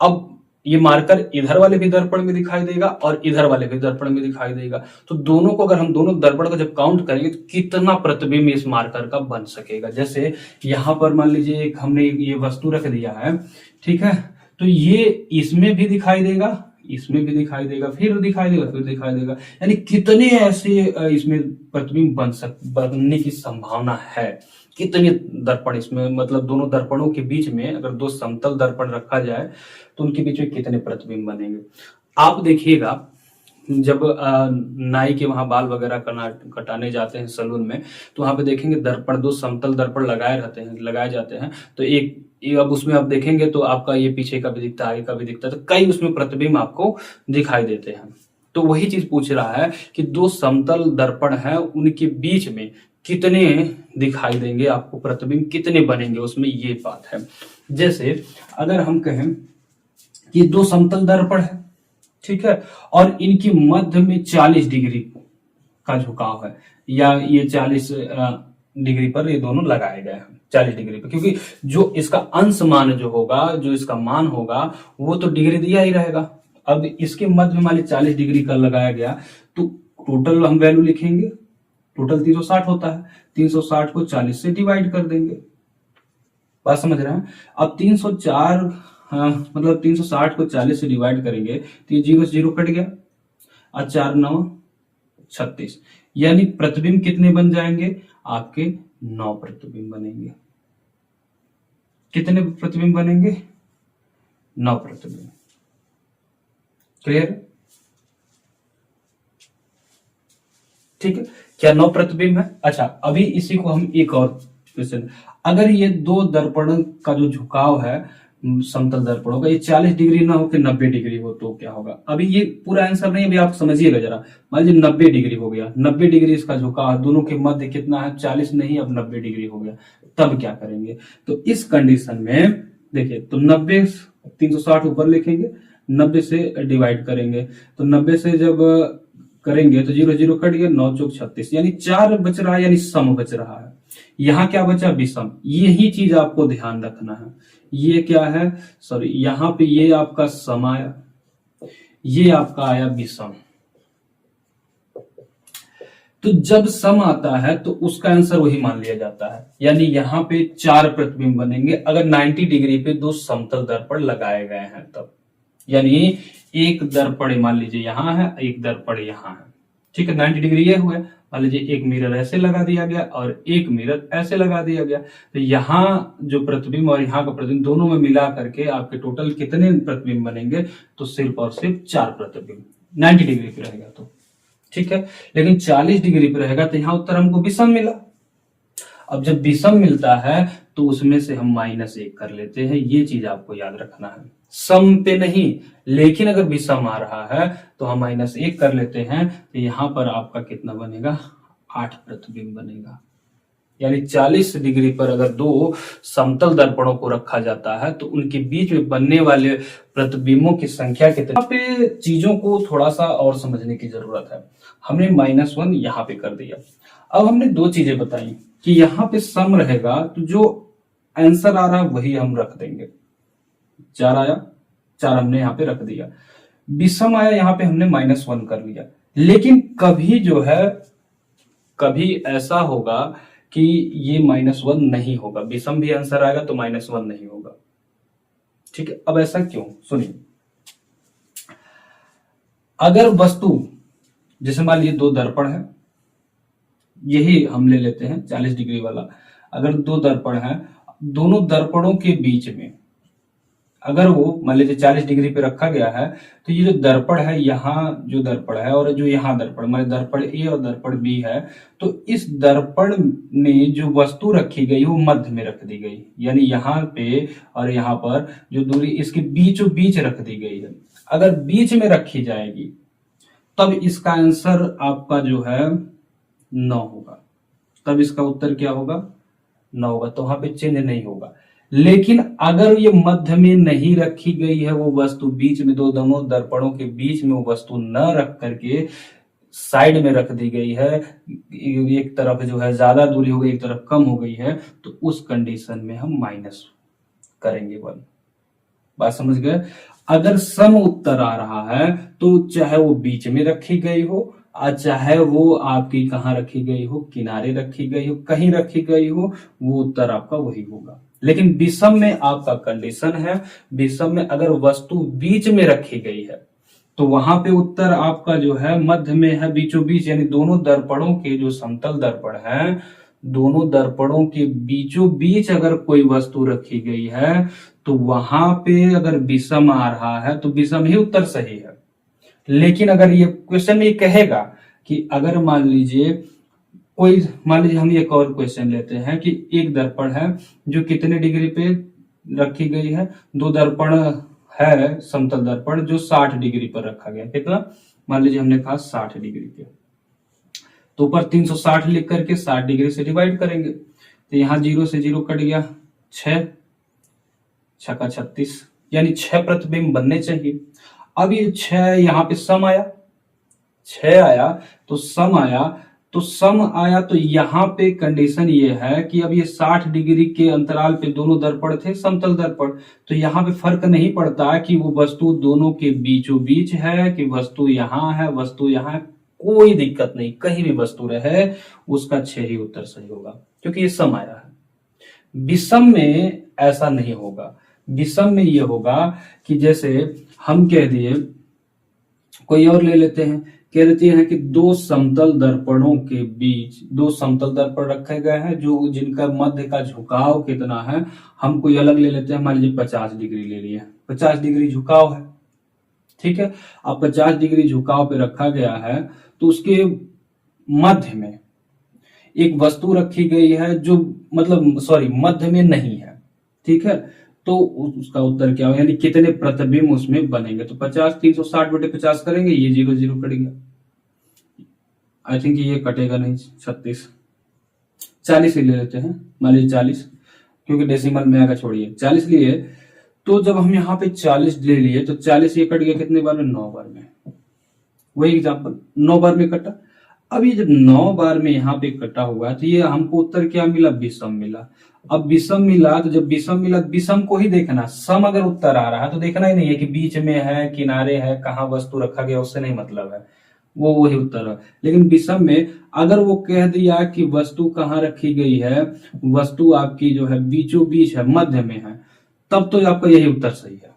अब ये मार्कर इधर वाले भी दर्पण में दिखाई देगा और इधर वाले भी दर्पण में दिखाई देगा। तो दोनों को अगर हम दोनों दर्पण को जब काउंट करेंगे तो कितना प्रतिबिंब इस मार्कर का बन सकेगा। जैसे यहां पर मान लीजिए एक हमने ये वस्तु रख दिया है, ठीक है, तो ये इसमें भी दिखाई देगा, इसमें भी दिखाई देगा, फिर दिखाई देगा, फिर दिखाई देगा, यानी कितने ऐसे इसमें प्रतिबिंब बनने की संभावना है, कितने दर्पण इसमें, मतलब दोनों दर्पणों के बीच में अगर 2 समतल दर्पण रखा जाए तो उनके बीच में कितने प्रतिबिंब बनेंगे। आप देखिएगा जब नाई के वहां बाल वगैरह कटाने जाते हैं सैलून में, तो वहां पे देखेंगे दर्पण, 2 समतल दर्पण लगाए जाते हैं। तो एक अब उसमें आप देखेंगे तो आपका ये पीछे का भी दिखता है, आगे का भी दिखता है, तो कई उसमें प्रतिबिंब आपको दिखाई देते हैं। तो वही चीज पूछ रहा है कि 2 समतल दर्पण है, उनके बीच में कितने दिखाई देंगे आपको प्रतिबिंब, कितने बनेंगे उसमें, ये बात है। जैसे अगर हम कहें कि दो समतल दर्पण है, ठीक है, और इनकी मध्य में 40 डिग्री का झुकाव है, या ये 40 डिग्री पर ये दोनों लगाए गए हैं, 40 डिग्री पर, क्योंकि जो इसका अंश मान जो होगा, जो इसका मान होगा वो तो डिग्री दिया ही रहेगा। अब इसके मध्य में मान ली 40 डिग्री का लगाया गया, तो टोटल हम वैल्यू लिखेंगे, टोटल 360 होता है, 360 को 40 से डिवाइड कर देंगे। बात समझ रहे हैं? अब 304 मतलब 360 को 40 से डिवाइड करेंगे तो ये 0 से 0 कट गया, और 4 9 36, यानी प्रतिबिंब कितने बन जाएंगे आपके? 9 प्रतिबिंब बनेंगे। कितने प्रतिबिंब बनेंगे? 9 प्रतिबिंब। क्लियर? ठीक है, क्या 9 प्रतिबिंब है? अच्छा, अभी इसी को हम एक और क्वेश्चन, अगर ये दो दर्पण का जो झुकाव है समतल दर्पणों का, ये 40 डिग्री ना हो के 90 डिग्री हो तो क्या होगा? अभी ये पूरा आंसर नहीं, अभी आप समझिएगा जरा। मान लीजिए 90 डिग्री हो गया, 90 डिग्री इसका झुकाव, दोनों के मध्य कितना है? 40 नहीं, अब 90 डिग्री हो गया, तब क्या करेंगे? तो इस कंडीशन में देखिए, तो 90 360 ऊपर लिखेंगे, 90 से डिवाइड करेंगे, तो 90 से जब करेंगे तो 0 0 कट गया, 9 चौक 36, यानी 4 बच रहा है, यानी सम बच रहा है। यहां क्या बचा? विषम। यही चीज आपको ध्यान रखना है। ये क्या है? सॉरी, यहां पे ये आपका सम आया, ये आपका आया विषम। तो जब सम आता है तो उसका आंसर वही मान लिया जाता है, यानी यहां पे 4 प्रतिबिंब बनेंगे अगर 90 डिग्री पे दो समतल दर्पण लगाए गए हैं तब। यानी एक दर्पण मान लीजिए यहां है, एक दर्पण यहां है, ठीक है, 90 डिग्री ये हुआ। मान लीजिए एक मिरर ऐसे लगा दिया गया और एक मिरर ऐसे लगा दिया गया, तो यहाँ जो प्रतिबिंब और यहाँ का प्रतिबिंब दोनों में मिला करके आपके टोटल कितने प्रतिबिंब बनेंगे? तो सिर्फ और सिर्फ 4 प्रतिबिंब 90 डिग्री पे रहेगा तो, ठीक है। लेकिन 40 डिग्री पे रहेगा तो यहाँ उत्तर हमको विषम मिला। अब जब विषम मिलता है तो उसमें से हम -1 कर लेते हैं, ये चीज आपको याद रखना है, सम पे नहीं। लेकिन अगर विषम आ रहा है तो हम -1 कर लेते हैं, तो यहां पर आपका कितना बनेगा? 8 प्रतिबिंब बनेगा। यानी 40 डिग्री पर अगर दो समतल दर्पणों को रखा जाता है तो उनके बीच में बनने वाले प्रतिबिंबों की संख्या कितनी? यहाँ पे चीजों को थोड़ा सा और समझने की जरूरत है। हमने -1 यहाँ पे कर दिया। अब हमने दो चीजें बताई कि यहाँ पे सम रहेगा तो जो आंसर आ रहा है वही हम रख देंगे। 4 आया, 4 हमने यहाँ पे रख दिया। विषम आया, यहाँ पे हमने -1 कर लिया। लेकिन कभी जो है, कभी ऐसा होगा कि ये -1 नहीं होगा, विषम भी आंसर आएगा तो -1 नहीं होगा, ठीक है। अब ऐसा क्यों? सुनिए, अगर वस्तु, जैसे मान लीजिए दो दर्पण है, यही हम ले लेते हैं 40 डिग्री वाला। अगर दो दर्पण है, दोनों दर्पणों के बीच में अगर वो मान लीजिए 40 डिग्री पे रखा गया है, तो ये जो दर्पण है, यहाँ जो दर्पण है और जो यहाँ दर्पण, मान दर्पण ए और दर्पण बी है, तो इस दर्पण में जो वस्तु रखी गई वो मध्य में रख दी गई, यानी यहाँ पे और यहाँ पर जो दूरी इसके बीचों बीच रख दी गई है। अगर बीच में रखी जाएगी तब इसका आंसर आपका जो है 9 होगा, तब इसका उत्तर क्या होगा? 9 होगा, तो वहां पे चिन्ह नहीं होगा। लेकिन अगर ये मध्य में नहीं रखी गई है वो वस्तु, बीच में दो दोनों दर्पणों के बीच में वो वस्तु न रख करके साइड में रख दी गई है, एक तरफ जो है ज्यादा दूरी हो गई, एक तरफ कम हो गई है, तो उस कंडीशन में हम माइनस करेंगे 1। बात समझ गए? अगर सम उत्तर आ रहा है तो चाहे वो बीच में रखी गई हो और चाहे वो आपकी कहां रखी गई हो, किनारे रखी गई हो, कहीं रखी गई हो, वो उत्तर आपका वही होगा। लेकिन विषम में आपका कंडीशन है, विषम में अगर वस्तु बीच में रखी गई है तो वहां पे उत्तर आपका जो है मध्य में है, बीचों बीच, यानी दोनों दर्पणों के जो समतल दर्पण है, दोनों दर्पणों के बीचों बीच अगर कोई वस्तु रखी गई है तो वहां पे अगर विषम आ रहा है तो विषम ही उत्तर सही है। लेकिन अगर ये क्वेश्चन में ये कहेगा कि अगर मान लीजिए कोई, मान लीजिए हम एक और क्वेश्चन लेते हैं कि एक दर्पण है जो कितने डिग्री पे रखी गई है, दो दर्पण है समतल दर्पण जो 60 डिग्री पर रखा गया, कितना? मान लीजिए हमने कहा 60 डिग्री पे, तो ऊपर 360 लिख करके 60 डिग्री से डिवाइड करेंगे, तो यहाँ 0 से 0 कट गया, 6, 6 का 36, यानी 6 प्रतिबिंब बनने चाहिए। अब ये 6 यहाँ पे सम आया, 6 आया तो सम आया, तो सम आया तो यहाँ पे कंडीशन ये है कि अब ये 60 डिग्री के अंतराल पे दोनों दर्पण थे, समतल दर्पण। तो यहाँ पे फर्क नहीं पड़ता कि वो वस्तु दोनों के बीचों बीच है कि वस्तु यहाँ है, वस्तु यहाँ है, कोई दिक्कत नहीं, कहीं भी वस्तु रहे उसका 6 ही उत्तर सही होगा, क्योंकि ये सम आया है। विषम में ऐसा नहीं होगा। विषम में ये होगा कि जैसे हम कह दिए, कोई और ले लेते हैं, कह देते हैं कि दो समतल दर्पणों के बीच दो समतल दर्पण रखे गए हैं जो जिनका मध्य का झुकाव कितना है, हम कोई अलग ले लेते हैं, मान लीजिए 50 डिग्री ले लिया, 50 डिग्री झुकाव है, ठीक है। अब 50 डिग्री झुकाव पे रखा गया है तो उसके मध्य में एक वस्तु रखी गई है जो मतलब सॉरी मध्य में नहीं है, ठीक है। तो उसका उत्तर क्या होगा, यानी कितने प्रतिबिंब उसमें बनेंगे। तो 50 360/50 करेंगे, ये 0 0 कट गया, आई थिंक ये कटेगा नहीं, 36 40 ही ले लेते हैं, मान लीजिए 40, क्योंकि डेसिमल में आएगा, छोड़िए 40 लिए। तो जब हम यहाँ पे 40 ले लिए तो 40 ये कट गया कितने बार में, 9 बार में, वही एग्जाम्पल 9 बार में कटा। अब ये जब 9 बार में यहाँ पे कटा हुआ है तो ये हमको उत्तर क्या मिला, विषम मिला। अब विषम मिला तो जब विषम मिला, विषम को ही देखना, सम अगर उत्तर आ रहा है तो देखना ही नहीं है कि बीच में है, किनारे है, कहाँ वस्तु रखा गया, उससे नहीं मतलब है, वो वही उत्तर है। लेकिन विषम में अगर वो कह दिया कि वस्तु कहाँ रखी गई है, वस्तु आपकी जो है बीचों बीच है, मध्य में है, तब तो आपका यही उत्तर सही है,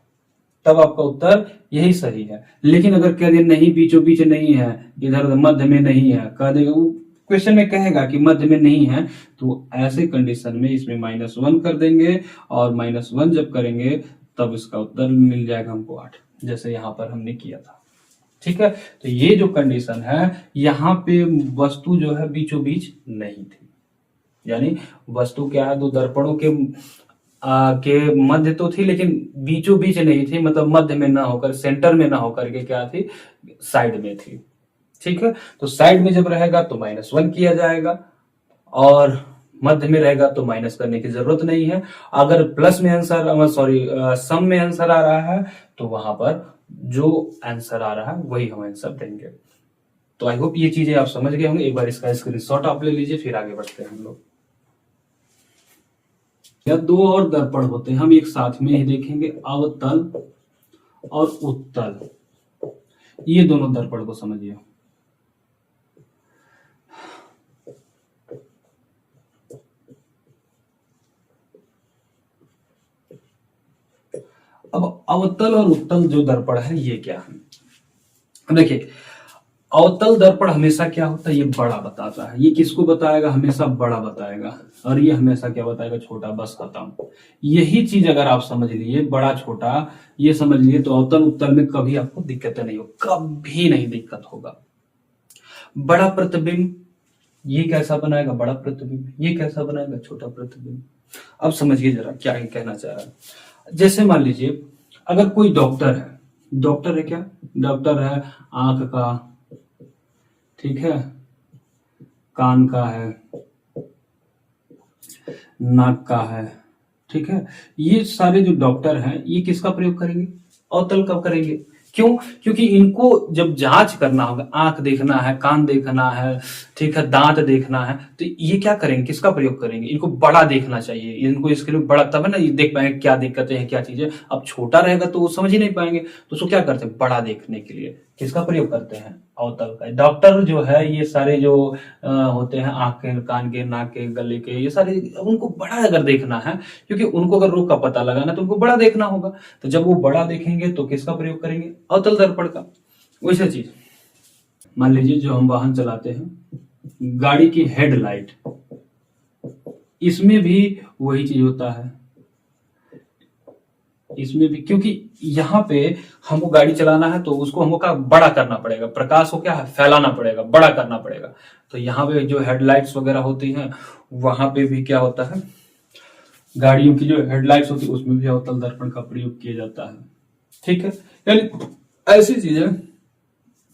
तब आपका उत्तर यही सही है। लेकिन अगर कह दिया नहीं बीचों बीच नहीं है, इधर मध्य में नहीं है, कह देगा वो क्वेश्चन में कहेगा कि मध्य में नहीं है, तो ऐसे कंडीशन में इसमें -1 कर देंगे, और -1 जब करेंगे तब इसका उत्तर मिल जाएगा हमको 8, जैसे यहां पर हमने किया था, ठीक है। तो ये जो कंडीशन है, यहाँ पे वस्तु जो है बीचों बीच नहीं थी, यानी वस्तु क्या है, दो दर्पणों के मध्य तो थी लेकिन बीचों बीच नहीं थी, मतलब मध्य में ना होकर, सेंटर में ना होकर के क्या थी, साइड में थी, ठीक है। तो साइड में जब रहेगा तो -1 किया जाएगा, और मध्य में रहेगा तो माइनस करने की जरूरत नहीं है। अगर प्लस में आंसर सॉरी सम में आंसर आ रहा है तो वहां पर जो आंसर आ रहा है वही हम आंसर देंगे। तो आई होप ये चीजें आप समझ गए होंगे। एक बार इसका स्क्रीनशॉट आप ले लीजिए, फिर आगे बढ़ते हैं हम लोग। या दो और दर्पण होते हैं, हम एक साथ में ही देखेंगे, अवतल और उत्तल। ये दोनों दर्पण को समझिए। अब अवतल और उत्तल जो दर्पण है ये क्या है, देखिए अवतल दर्पण हमेशा क्या होता है, ये बड़ा बताता है। ये किसको बताएगा, हमेशा बड़ा बताएगा, और ये हमेशा क्या बताएगा, छोटा, बस खत्म। यही चीज अगर आप समझ लिए, बड़ा छोटा ये समझ लिए, तो अवतल उत्तल में कभी आपको दिक्कत नहीं होगी, कभी नहीं दिक्कत होगा। बड़ा प्रतिबिंब ये कैसा बनाएगा, बड़ा प्रतिबिंब, ये कैसा बनाएगा, छोटा प्रतिबिंब। अब समझिए जरा क्या कहना चाह रहा है। जैसे मान लीजिए अगर कोई डॉक्टर है, डॉक्टर है क्या, डॉक्टर है आंख का, ठीक है, कान का है, नाक का है, ठीक है। ये सारे जो डॉक्टर हैं ये किसका प्रयोग करेंगे, अवतल का करेंगे। क्यों, क्योंकि इनको जब जांच करना होगा, आंख देखना है, कान देखना है, ठीक है, दांत देखना है, तो ये क्या करेंगे, किसका प्रयोग करेंगे, इनको बड़ा देखना चाहिए, इनको इसके लिए बड़ा, तब है ना ये देख पाएंगे क्या दिक्कतें हैं, क्या चीजें। अब छोटा रहेगा तो वो समझ ही नहीं पाएंगे, तो उसको क्या करते हैं, बड़ा देखने के लिए किसका प्रयोग करते हैं, अवतल का। डॉक्टर जो है ये सारे जो होते हैं, आंख के, कान के, नाक के, गले के, ये सारे उनको बड़ा अगर देखना है, क्योंकि उनको अगर रोग का पता लगाना तो उनको बड़ा देखना होगा। तो जब वो बड़ा देखेंगे तो किसका प्रयोग करेंगे, अवतल दर्पण का। वैसे चीज मान लीजिए जो हम वाहन चलाते हैं, गाड़ी की हेडलाइट, इसमें भी वही चीज होता है, इसमें भी, क्योंकि यहाँ पे हमको गाड़ी चलाना है तो उसको हमको क्या बड़ा करना पड़ेगा, प्रकाश को क्या है फैलाना पड़ेगा, बड़ा करना पड़ेगा। तो यहाँ पे जो हेडलाइट्स वगैरह होती हैं वहां पे भी क्या होता है, गाड़ियों की जो हेडलाइट्स होती है उसमें भी अवतल दर्पण का प्रयोग किया जाता है, ठीक है। यानी ऐसी चीजें,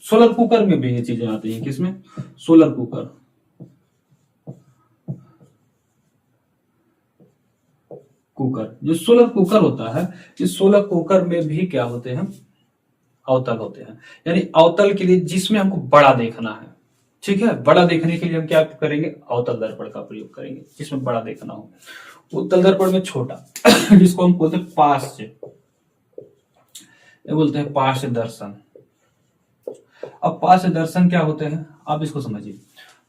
सोलर कुकर में भी ये चीजें आती हैं, किसमें, सोलर कुकर, कुकर, जो सोलर कुकर होता है, इस सोलर कुकर में भी क्या होते हैं, अवतल होते हैं। यानी अवतल के लिए जिसमें हमको बड़ा देखना है, ठीक है, बड़ा देखने के लिए हम क्या करेंगे, अवतल दर्पण का प्रयोग करेंगे, जिसमें बड़ा देखना हो। उत्तल दर्पण में छोटा जिसको हम बोलते हैं पार्श्व, ये बोलते हैं पार्श्व दर्शन। अब पार्श्व दर्शन क्या होते हैं, आप इसको समझिए।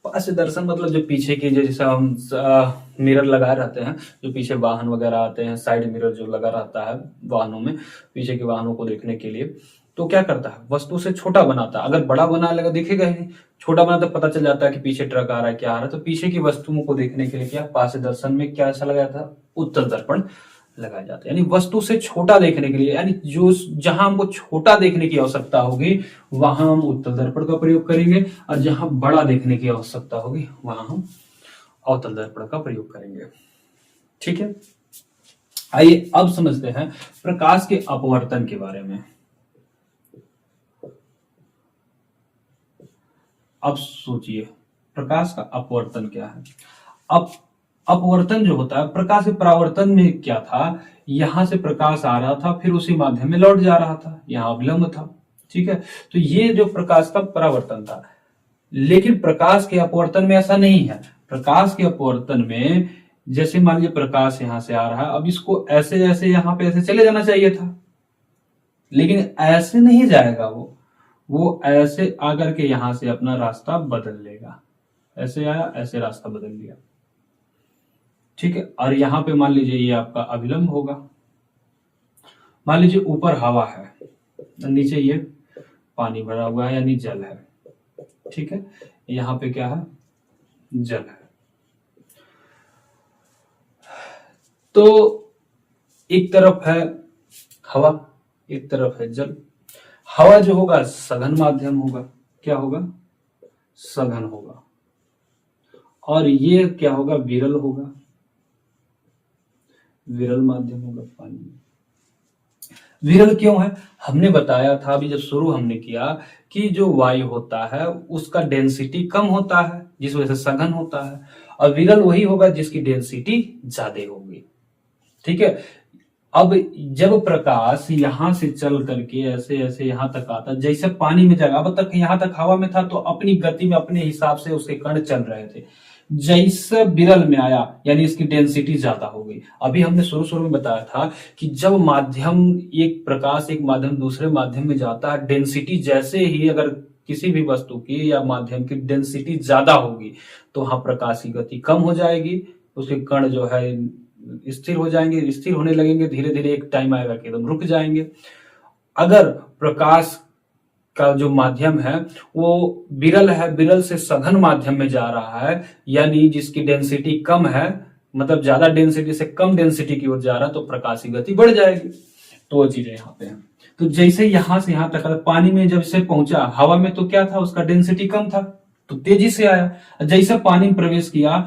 पार्श्व दर्शन मतलब जो पीछे की, जैसे हम मिरर लगाए रहते हैं, जो पीछे वाहन वगैरह आते हैं, साइड मिरर जो लगा रहता है वाहनों में, पीछे के वाहनों को देखने के लिए, तो क्या करता है, वस्तु से छोटा बनाता है। अगर बड़ा बना लेगा दिखेगा ही नहीं, छोटा बनाता पता चल जाता है कि पीछे ट्रक आ रहा है, क्या आ रहा है। तो पीछे की वस्तुओं को देखने के लिए क्या पार्श्व दर्शन में क्या ऐसा लगाया था, उत्तल दर्पण लगाया जाता है। यानी वस्तु से छोटा देखने के लिए, यानी जो जहां हमको छोटा देखने की आवश्यकता होगी वहां हम उत्तल दर्पण का प्रयोग करेंगे, और जहां बड़ा देखने की आवश्यकता होगी वहां हम अवतल दर्पण का प्रयोग करेंगे। ठीक है, आइए अब समझते हैं प्रकाश के अपवर्तन के बारे में। अब सोचिए प्रकाश का अपवर्तन क्या है। अब अपवर्तन जो होता है, प्रकाश के परावर्तन में क्या था, यहां से प्रकाश आ रहा था, फिर उसी माध्यम में लौट जा रहा था, यहां अविलंब था। ठीक है, तो ये जो प्रकाश का परावर्तन था। लेकिन प्रकाश के अपवर्तन में ऐसा नहीं है। प्रकाश के अपवर्तन में जैसे मान लीजिए प्रकाश यहां से आ रहा है, अब इसको ऐसे ऐसे यहां पे ऐसे चले जाना चाहिए था, लेकिन ऐसे नहीं जाएगा, वो ऐसे आकर के यहां से अपना रास्ता बदल लेगा। ऐसे आया, ऐसे रास्ता बदल लिया। ठीक है, और यहां पे मान लीजिए ये आपका अभिलंब होगा। मान लीजिए ऊपर हवा है, नीचे ये पानी भरा हुआ है यानी जल है। ठीक है, यहां पे क्या है, जल है। तो एक तरफ है हवा, एक तरफ है जल। हवा जो होगा सघन माध्यम होगा, क्या होगा, सघन होगा, और ये क्या होगा, विरल होगा, विरल माध्यम होगा पानी। विरल क्यों है, हमने बताया था अभी जब शुरू हमने किया कि जो वायु होता है उसका डेंसिटी कम होता है, जिस वजह से सघन होता है, और विरल वही होगा जिसकी डेंसिटी ज्यादा होगी। ठीक है, अब जब प्रकाश यहां से चल करके ऐसे ऐसे यहां तक आता, जैसे पानी में जाएगा, अब तक यहां तक हवा में था तो अपनी गति में अपने हिसाब से उसके कण चल रहे थे। जैसे विरल में आया यानी इसकी डेंसिटी ज्यादा हो गई। अभी हमने शुरू में बताया था कि जब माध्यम, एक प्रकाश एक माध्यम दूसरे माध्यम में जाता है, डेंसिटी जैसे ही अगर किसी भी वस्तु की या माध्यम की डेंसिटी ज्यादा होगी तो वहां प्रकाश की गति कम हो जाएगी, उसके कण जो है स्थिर हो जाएंगे, स्थिर होने लगेंगे, धीरे धीरे एक टाइम आएगा कि एकदम रुक जाएंगे। अगर प्रकाश का जो माध्यम है वो विरल है, विरल से सघन माध्यम में जा रहा है, यानी जिसकी डेंसिटी कम है, मतलब ज्यादा डेंसिटी से कम डेंसिटी की ओर जा रहा है, तो प्रकाश की गति बढ़ जाएगी। तो वो चीजें यहाँ पे है। तो जैसे यहां से यहां तक पानी में जब से पहुंचा, हवा में तो क्या था, उसका डेंसिटी कम था तो तेजी से आया। जैसे पानी में प्रवेश किया,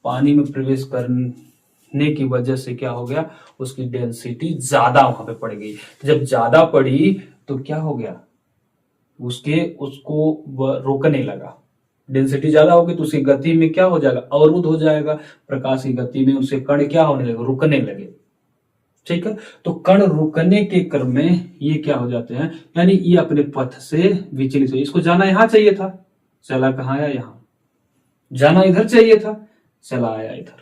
पानी में प्रवेश करने की वजह से क्या हो गया, उसकी डेंसिटी ज्यादा वहां पे पड़ गई। जब ज्यादा पड़ी तो क्या हो गया, उसको रोकने लगा। डेंसिटी ज्यादा होगी तो उसकी गति में क्या हो जाएगा, अवरुद्ध हो जाएगा। प्रकाश की गति में उसके कण क्या होने लगे, रुकने लगे। ठीक है, तो कण रुकने के क्रम में ये क्या हो जाते हैं, यानी ये अपने पथ से विचलित हो। इसको जाना यहां चाहिए था, चला कहां आया, यहां। जाना इधर चाहिए था, चला आया इधर।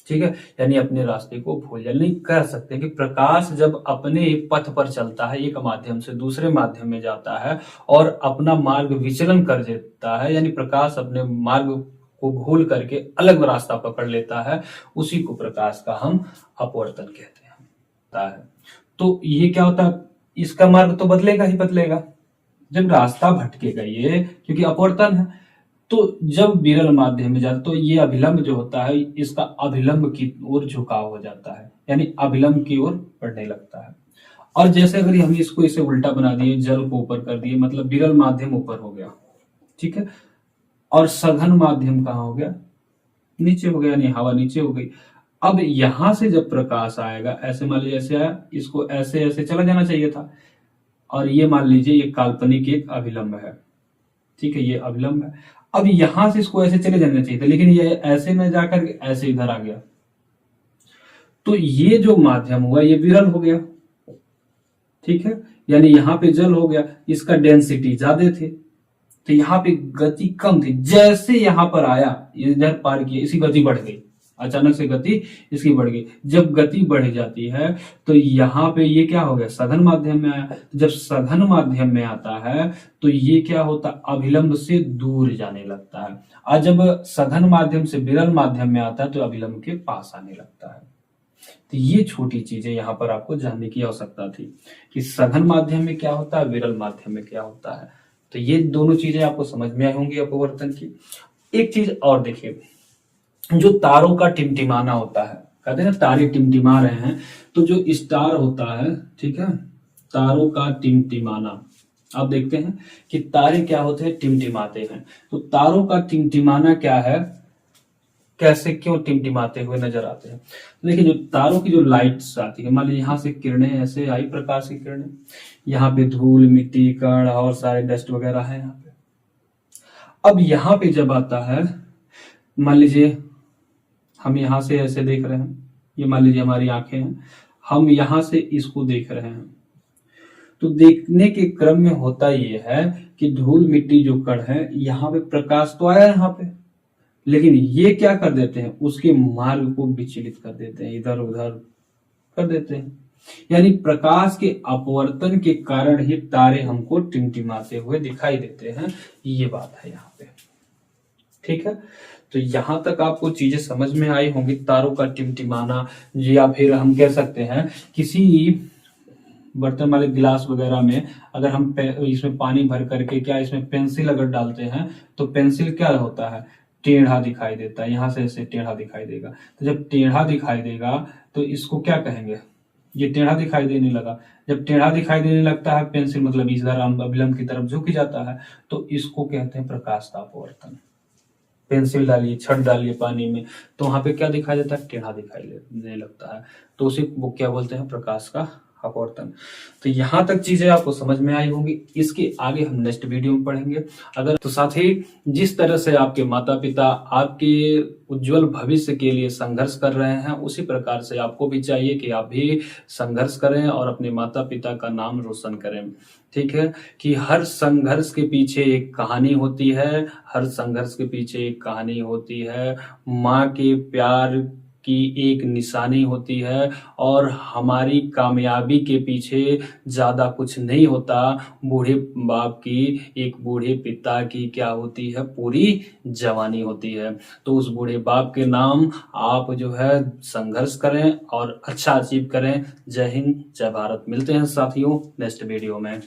ठीक है, यानी अपने रास्ते को भूल जाए। नहीं कह सकते कि प्रकाश जब अपने पथ पर चलता है, एक माध्यम से दूसरे माध्यम में जाता है और अपना मार्ग विचलन कर देता है, यानी प्रकाश अपने मार्ग को भूल करके अलग रास्ता पकड़ लेता है, उसी को प्रकाश का हम अपवर्तन कहते हैं। तो ये क्या होता है, इसका मार्ग तो बदलेगा ही बदलेगा, जब रास्ता भटकेगा ये, क्योंकि अपवर्तन है। तो जब विरल माध्यम में जाता तो ये अभिलंब जो होता है, इसका अभिलंब की ओर झुकाव हो जाता है, यानी अभिलंब की ओर बढ़ने लगता है। और जैसे अगर हम इसको इसे उल्टा बना दिए, जल को ऊपर कर दिए, मतलब विरल माध्यम ऊपर हो गया, ठीक है, और सघन माध्यम कहाँ हो गया, नीचे हो गया, यानी हवा नीचे हो गई। अब यहां से जब प्रकाश आएगा, ऐसे मान लीजिए ऐसे आया, इसको ऐसे ऐसे चला जाना चाहिए था, और ये मान लीजिए ये काल्पनिक एक अभिलंब है। ठीक है, ये अभिलंब है। अब यहां से इसको ऐसे चले जाना चाहिए था, लेकिन ये ऐसे में जाकर ऐसे इधर आ गया। तो ये जो माध्यम हुआ ये विरल हो गया, ठीक है, यानी यहाँ पे जल हो गया, इसका डेंसिटी ज्यादा थे, तो यहाँ पे गति कम थी। जैसे यहाँ पर आया, इधर पार किया, इसकी गति बढ़ गई, अचानक से गति इसकी बढ़ गई। जब गति बढ़ जाती है तो यहाँ पे ये क्या हो गया, सघन माध्यम में आया। जब सघन माध्यम में आता है तो ये क्या होता, अभिलंब से दूर जाने लगता है, और जब सघन माध्यम से विरल माध्यम में आता है तो अभिलंब के पास आने लगता है। तो ये छोटी चीजें यहाँ पर आपको जानने की आवश्यकता थी कि सघन माध्यम में क्या होता है, विरल माध्यम में क्या होता है। तो ये दोनों चीजें आपको समझ में आई होंगी अपवर्तन की। एक चीज और देखिए, जो तारों का टिमटिमाना होता है, कहते हैं ना तारे टिमटिमा रहे हैं, तो जो स्टार होता है, ठीक है, तारों का टिमटिमाना, आप देखते हैं कि तारे क्या होते हैं, टिमटिमाते हैं। तो तारों का टिमटिमाना क्या है, कैसे क्यों टिमटिमाते हुए नजर आते हैं। तो देखिए, जो तारों की जो लाइट्स आती है, मान लीजिए यहाँ से किरणें ऐसे आई, प्रकाश की किरणें, यहाँ पे धूल मिट्टी कण और सारे डस्ट वगैरह है यहाँ पे। अब यहाँ पे जब आता है, मान लीजिए हम यहाँ से ऐसे देख रहे हैं, ये मान लीजिए हमारी आंखें हैं, हम यहाँ से इसको देख रहे हैं, तो देखने के क्रम में होता ये है कि धूल मिट्टी जो कण है, यहाँ पे प्रकाश तो आया यहाँ पे, लेकिन ये क्या कर देते हैं, उसके मार्ग को विचलित कर देते हैं, इधर उधर कर देते हैं। यानी प्रकाश के अपवर्तन के कारण ही तारे हमको टिमटिमाते हुए दिखाई देते हैं, ये बात है यहाँ पे, ठीक है। तो यहां तक आपको चीजें समझ में आई होंगी, तारों का टिमटिमाना, या फिर हम कह सकते हैं किसी बर्तन वाले गिलास वगैरह में अगर हम इसमें पानी भर करके क्या इसमें पेंसिल अगर डालते हैं तो पेंसिल क्या होता है, टेढ़ा दिखाई देता है, यहां से ऐसे टेढ़ा दिखाई देगा। तो जब टेढ़ा दिखाई देगा तो इसको क्या कहेंगे, ये टेढ़ा दिखाई देने लगा। जब टेढ़ा दिखाई देने लगता है पेंसिल, मतलब इधर अभिलंब की तरफ झुक जाता है, तो इसको कहते हैं प्रकाश का अपवर्तन। पेंसिल डालिए, छड़ डालिए पानी में, तो वहां पे क्या दिखाई देता है, टेढ़ा दिखाई देने लगता है, तो उसे वो क्या बोलते हैं, प्रकाश का अपवर्तन। तो यहां तक चीजें आपको समझ में आई होंगी, इसके आगे हम नेक्स्ट वीडियो में पढ़ेंगे। अगर तो साथ ही जिस तरह से आपके माता पिता आपके उज्जवल भविष्य के लिए संघर्ष कर रहे हैं, उसी प्रकार से आपको भी चाहिए कि आप भी संघर्ष करें और अपने माता पिता का नाम रोशन करें, ठीक है। कि हर संघर्ष के पीछे एक कहानी होती है, हर संघर्ष के पीछे एक कहानी होती है, माँ के प्यार की एक निशानी होती है, और हमारी कामयाबी के पीछे ज्यादा कुछ नहीं होता, बूढ़े बाप की, एक बूढ़े पिता की क्या होती है, पूरी जवानी होती है। तो उस बूढ़े बाप के नाम आप जो है संघर्ष करें और अच्छा अचीव करें। जय हिंद, जय भारत। मिलते हैं साथियों नेक्स्ट वीडियो में।